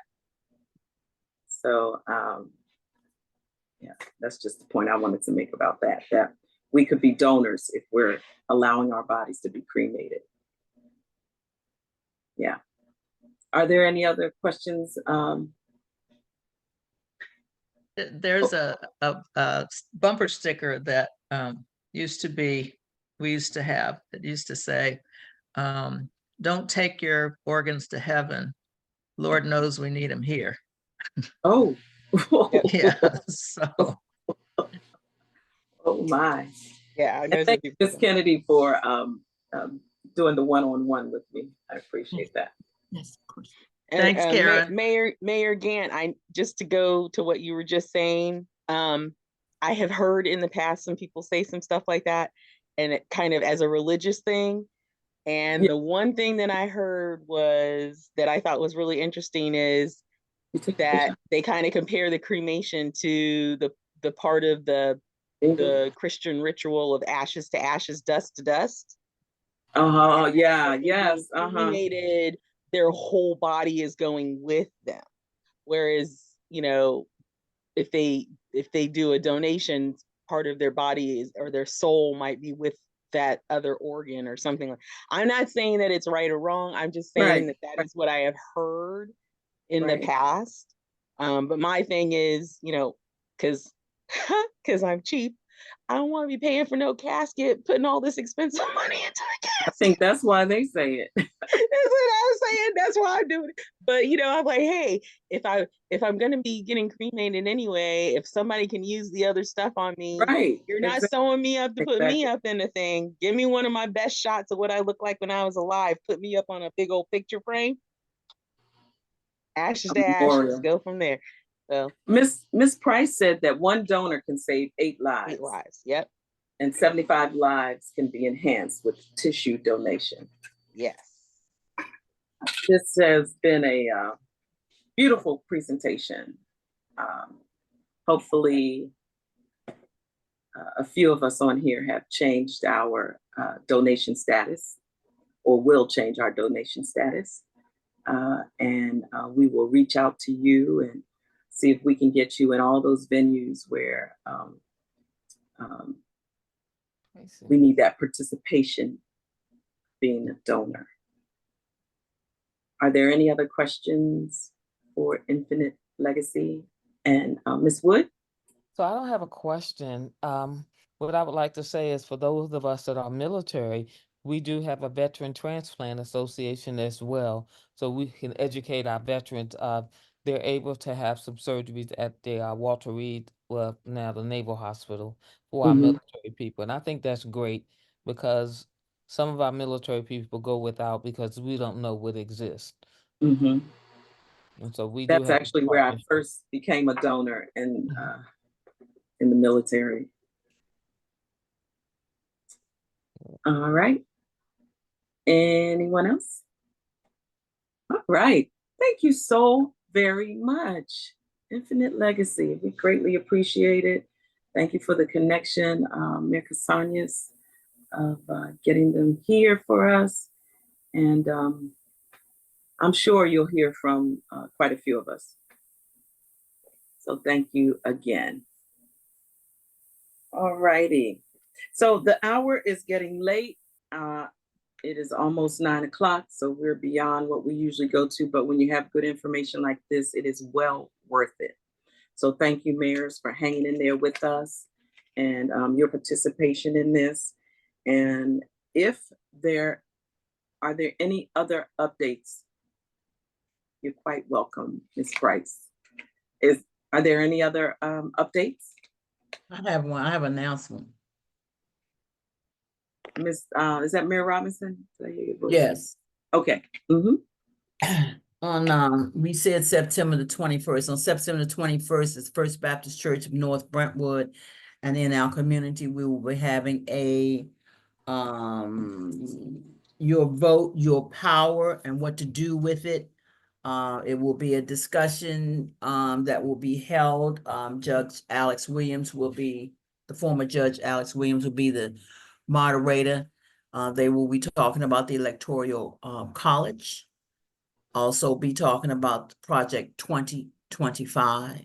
So yeah, that's just the point I wanted to make about that, that we could be donors if we're allowing our bodies to be cremated. Yeah. Are there any other questions? There's a bumper sticker that we used to have, that used to say, don't take your organs to heaven. Lord knows we need them here. Oh. Yeah, so. Oh my. Yeah. And thank you, Ms. Kennedy, for doing the one-on-one with me. I appreciate that. Yes, of course. And, Thanks, Karen. Mayor Gant, just to go to what you were just saying, I have heard in the past some people say some stuff like that, and it kind of as a religious thing. And the one thing that I heard was that I thought was really interesting is that they kind of compare the cremation to the part of the Christian ritual of ashes to ashes, dust to dust. Yeah, yes. Cremated, their whole body is going with them. Whereas, you know, if they do a donation, part of their body is, or their soul might be with that other organ or something. I'm not saying that it's right or wrong. I'm just saying that is what I have heard in the past. But my thing is, you know, because I'm cheap, I don't want to be paying for no casket, putting all this expensive money into the casket. I think that's why they say it. That's what I'm saying. That's why I'm doing it. But you know, I'm like, hey, if I'm gonna be getting cremated anyway, if somebody can use the other stuff on me, you're not sewing me up to put me up in the thing. Give me one of my best shots of what I look like when I was alive. Put me up on a big old picture frame. Ashes to ashes. Go from there. So Miss Price said that one donor can save 8 lives. 8 lives. Yep. And 75 lives can be enhanced with tissue donation. Yes. This has been a beautiful presentation. Hopefully, a few of us on here have changed our donation status, or will change our donation status. And we will reach out to you and see if we can get you in all those venues where we need that participation being a donor. Are there any other questions for Infinite Legacy? And Ms. Wood? So I don't have a question. What I would like to say is for those of us that are military, we do have a Veteran Transplant Association as well. So we can educate our veterans. They're able to have some surgeries at the Walter Reed, well, now the Naval Hospital, for our military people. And I think that's great because some of our military people go without because we don't know what exists. And so we do That's have actually where I first became a donor in the military. All right. Anyone else? All right. Thank you so very much. Infinite Legacy. We greatly appreciate it. Thank you for the connection, Mayor Cassanias, of getting them here for us. And I'm sure you'll hear from quite a few of us. So thank you again. All righty. So the hour is getting late. It is almost 9 o'clock, so we're beyond what we usually go to. But when you have good information like this, it is well worth it. So thank you, mayors, for hanging in there with us and your participation in this. And are there any other updates? You're quite welcome, Ms. Price. Are there any other updates? I have one. I have an announcement. Is that Mayor Robinson? Did I hear your voice? Yes. Okay. On we said September the 21st. On September the 21st is First Baptist Church of North Brentwood, and in our community we will be having a your vote, your power, and what to do with it. It will be a discussion that will be held. Judge Alex Williams will be, the former Judge Alex Williams will be the moderator. They will be talking about the Electoral College. Also be talking about Project 2025.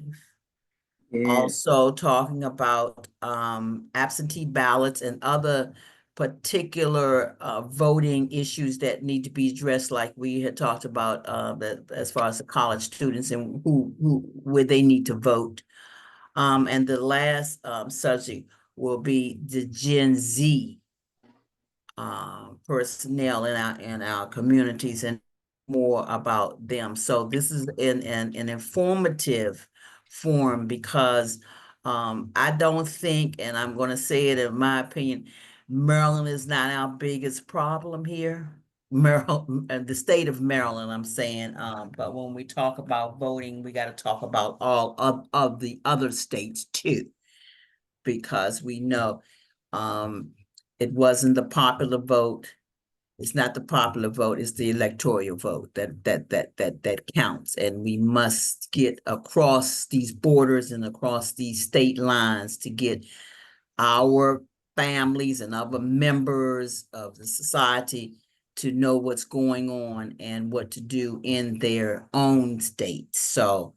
Also talking about absentee ballots and other particular voting issues that need to be addressed, like we had talked about that as far as the college students and where they need to vote. And the last subject will be the Gen Z personnel in our communities and more about them. So this is an informative forum because I don't think, and I'm going to say it in my opinion, Maryland is not our biggest problem here. Maryland, the state of Maryland, I'm saying, but when we talk about voting, we got to talk about all of the other states too, because we know it wasn't the popular vote. It's not the popular vote, it's the electoral vote that counts. And we must get across these borders and across these state lines to get our families and other members of the society to know what's going on and what to do in their own states. So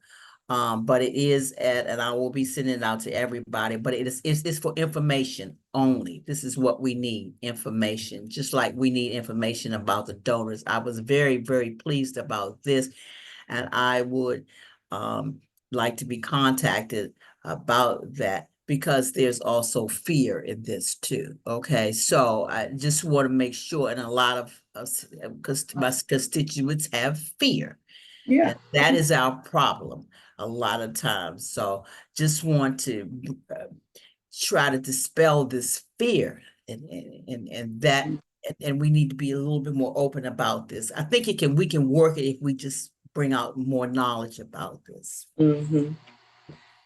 but it is and I will be sending it out to everybody, but it's for information only. This is what we need, information, just like we need information about the donors. I was very, very pleased about this, and I would like to be contacted about that because there's also fear in this too. Okay, so I just want to make sure, and a lot of us, because my constituents have fear. Yeah, and that is our problem a lot of times. So just want to try to dispel this fear and that, and we need to be a little bit more open about this. I think we can work it if we just bring out more knowledge about this.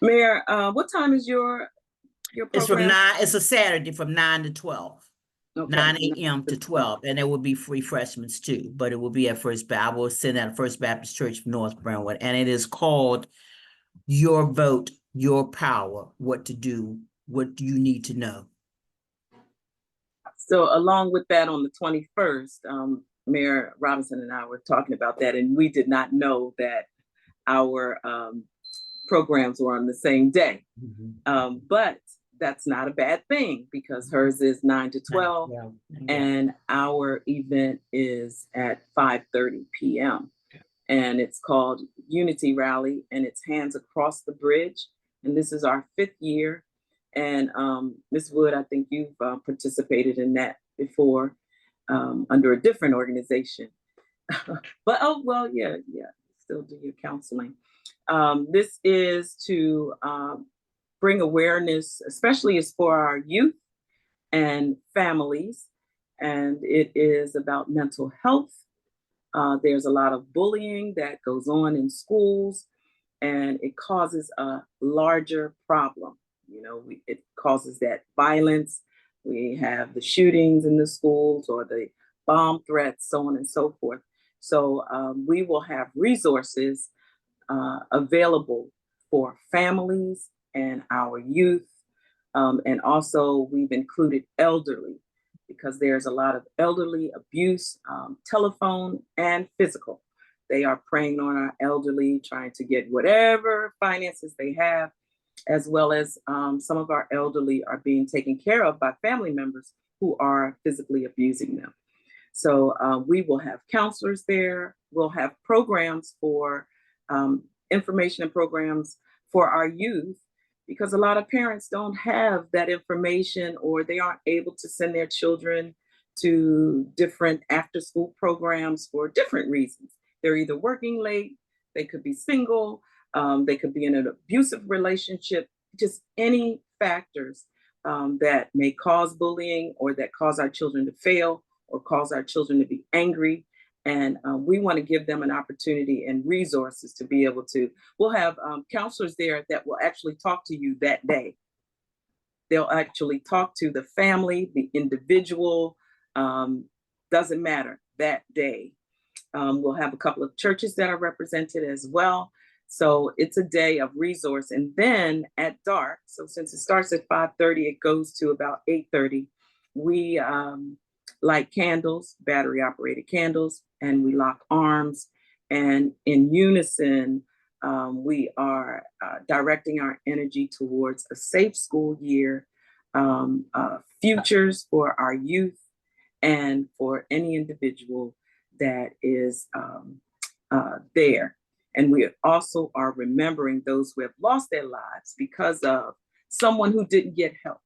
Mayor, what time is your program? It's from 9, it's a Saturday from 9 to 12. Okay. 9 a.m. to 12, and there will be free refreshments too, but it will be at First Baptist. I will send at First Baptist Church of North Brentwood, and it is called Your Vote, Your Power, What to Do, What Do You Need to Know. So along with that, on the 21st, Mayor Robinson and I were talking about that, and we did not know that our programs were on the same day. But that's not a bad thing because hers is 9 to 12 and our event is at 5:30 p.m. And it's called Unity Rally, and it's Hands Across the Bridge. And this is our 5th year. And Ms. Wood, I think you've participated in that before under a different organization. But still do your counseling. This is to bring awareness, especially is for our youth and families, and it is about mental health. There's a lot of bullying that goes on in schools, and it causes a larger problem. You know, it causes that violence. We have the shootings in the schools or the bomb threats, so on and so forth. So we will have resources available for families and our youth. And also we've included elderly because there's a lot of elderly abuse, telephone and physical. They are preying on our elderly, trying to get whatever finances they have as well as some of our elderly are being taken care of by family members who are physically abusing them. So we will have counselors there. We'll have programs for information and programs for our youth, because a lot of parents don't have that information, or they aren't able to send their children to different after-school programs for different reasons. They're either working late, they could be single, they could be in an abusive relationship, just any factors that may cause bullying or that cause our children to fail or cause our children to be angry. And we want to give them an opportunity and resources to be able to, we'll have counselors there that will actually talk to you that day. They'll actually talk to the family, the individual, doesn't matter, that day. We'll have a couple of churches that are represented as well. So it's a day of resource. And then at dark, so since it starts at 5:30, it goes to about 8:30, we light candles, battery operated candles, and we lock arms. And in unison, we are directing our energy towards a safe school year, futures for our youth, and for any individual that is there. And we also are remembering those who have lost their lives because of someone who didn't get help.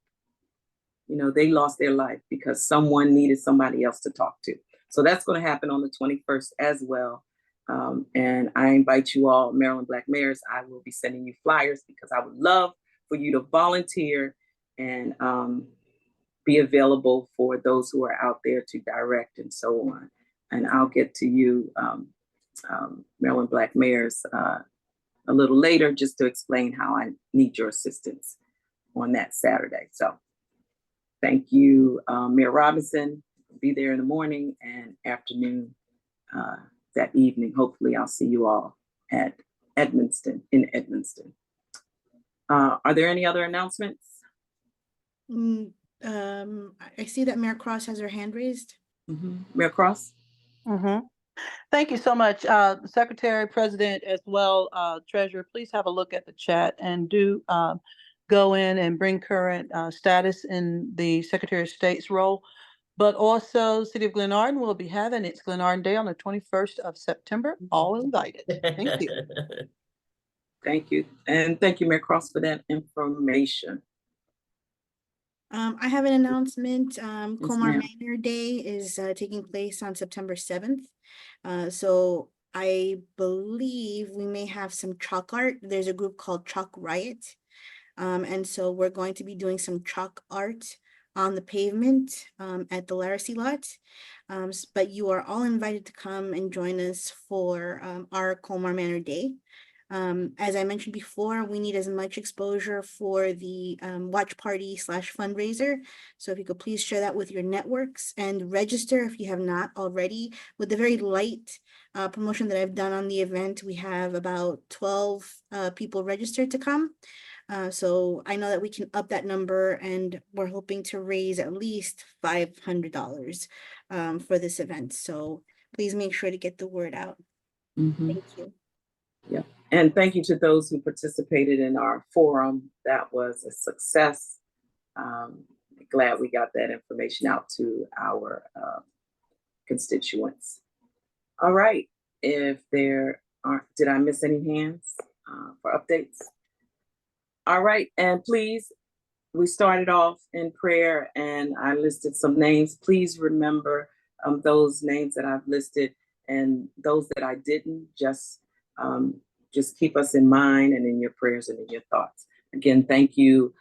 You know, they lost their life because someone needed somebody else to talk to. So that's going to happen on the 21st as well. And I invite you all, Maryland Black Mayors, I will be sending you flyers because I would love for you to volunteer and be available for those who are out there to direct and so on. And I'll get to you, Maryland Black Mayors, a little later just to explain how I need your assistance on that Saturday. So thank you, Mayor Robinson. Be there in the morning and afternoon that evening. Hopefully I'll see you all at Edmonston, in Edmonston. Are there any other announcements? I see that Mayor Cross has her hand raised. Mayor Cross? Thank you so much, Secretary, President, as well, Treasurer. Please have a look at the chat and do go in and bring current status in the Secretary of State's role. But also, City of Glenarden will be having its Glenarden Day on the 21st of September. All invited. Thank you. Thank you. And thank you, Mayor Cross, for that information. I have an announcement. Comar ma'am. Manor Day is taking place on September 7th. So I believe we may have some chalk art. There's a group called Chalk Riot. And so we're going to be doing some chalk art on the pavement at the Laracy lot. But you are all invited to come and join us for our Comar Manor Day. As I mentioned before, we need as much exposure for the watch party / fundraiser. So if you could please share that with your networks and register if you have not already. With the very light promotion that I've done on the event, we have about 12 people registered to come. So I know that we can up that number, and we're hoping to raise at least $500 for this event. So please make sure to get the word out. Thank you. Yeah. And thank you to those who participated in our forum. That was a success. Glad we got that information out to our constituents. All right. If there aren't, did I miss any hands for updates? All right. And please, we started off in prayer and I listed some names. Please remember those names that I've listed, and those that I didn't, just keep us in mind and in your prayers and in your thoughts. Again, thank you.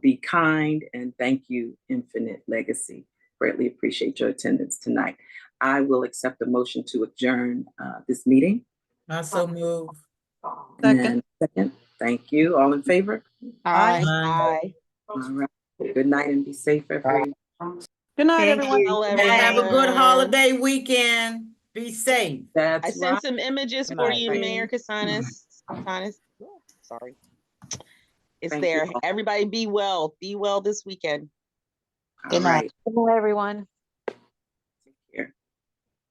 Be kind, and thank you, Infinite Legacy. Greatly appreciate your attendance tonight. I will accept a motion to adjourn this meeting. I so move. Second. Second. Thank you. All in favor? Aye. Aye. All right. Good night and be safe, everyone. Good night, Thank everyone. you. Have a good holiday weekend. Be safe. That's I sent some images Good for night. you, Mayor Casanas. Sorry. It's Thank there. you all. Everybody be well. Be well this weekend. All right. Good night, everyone.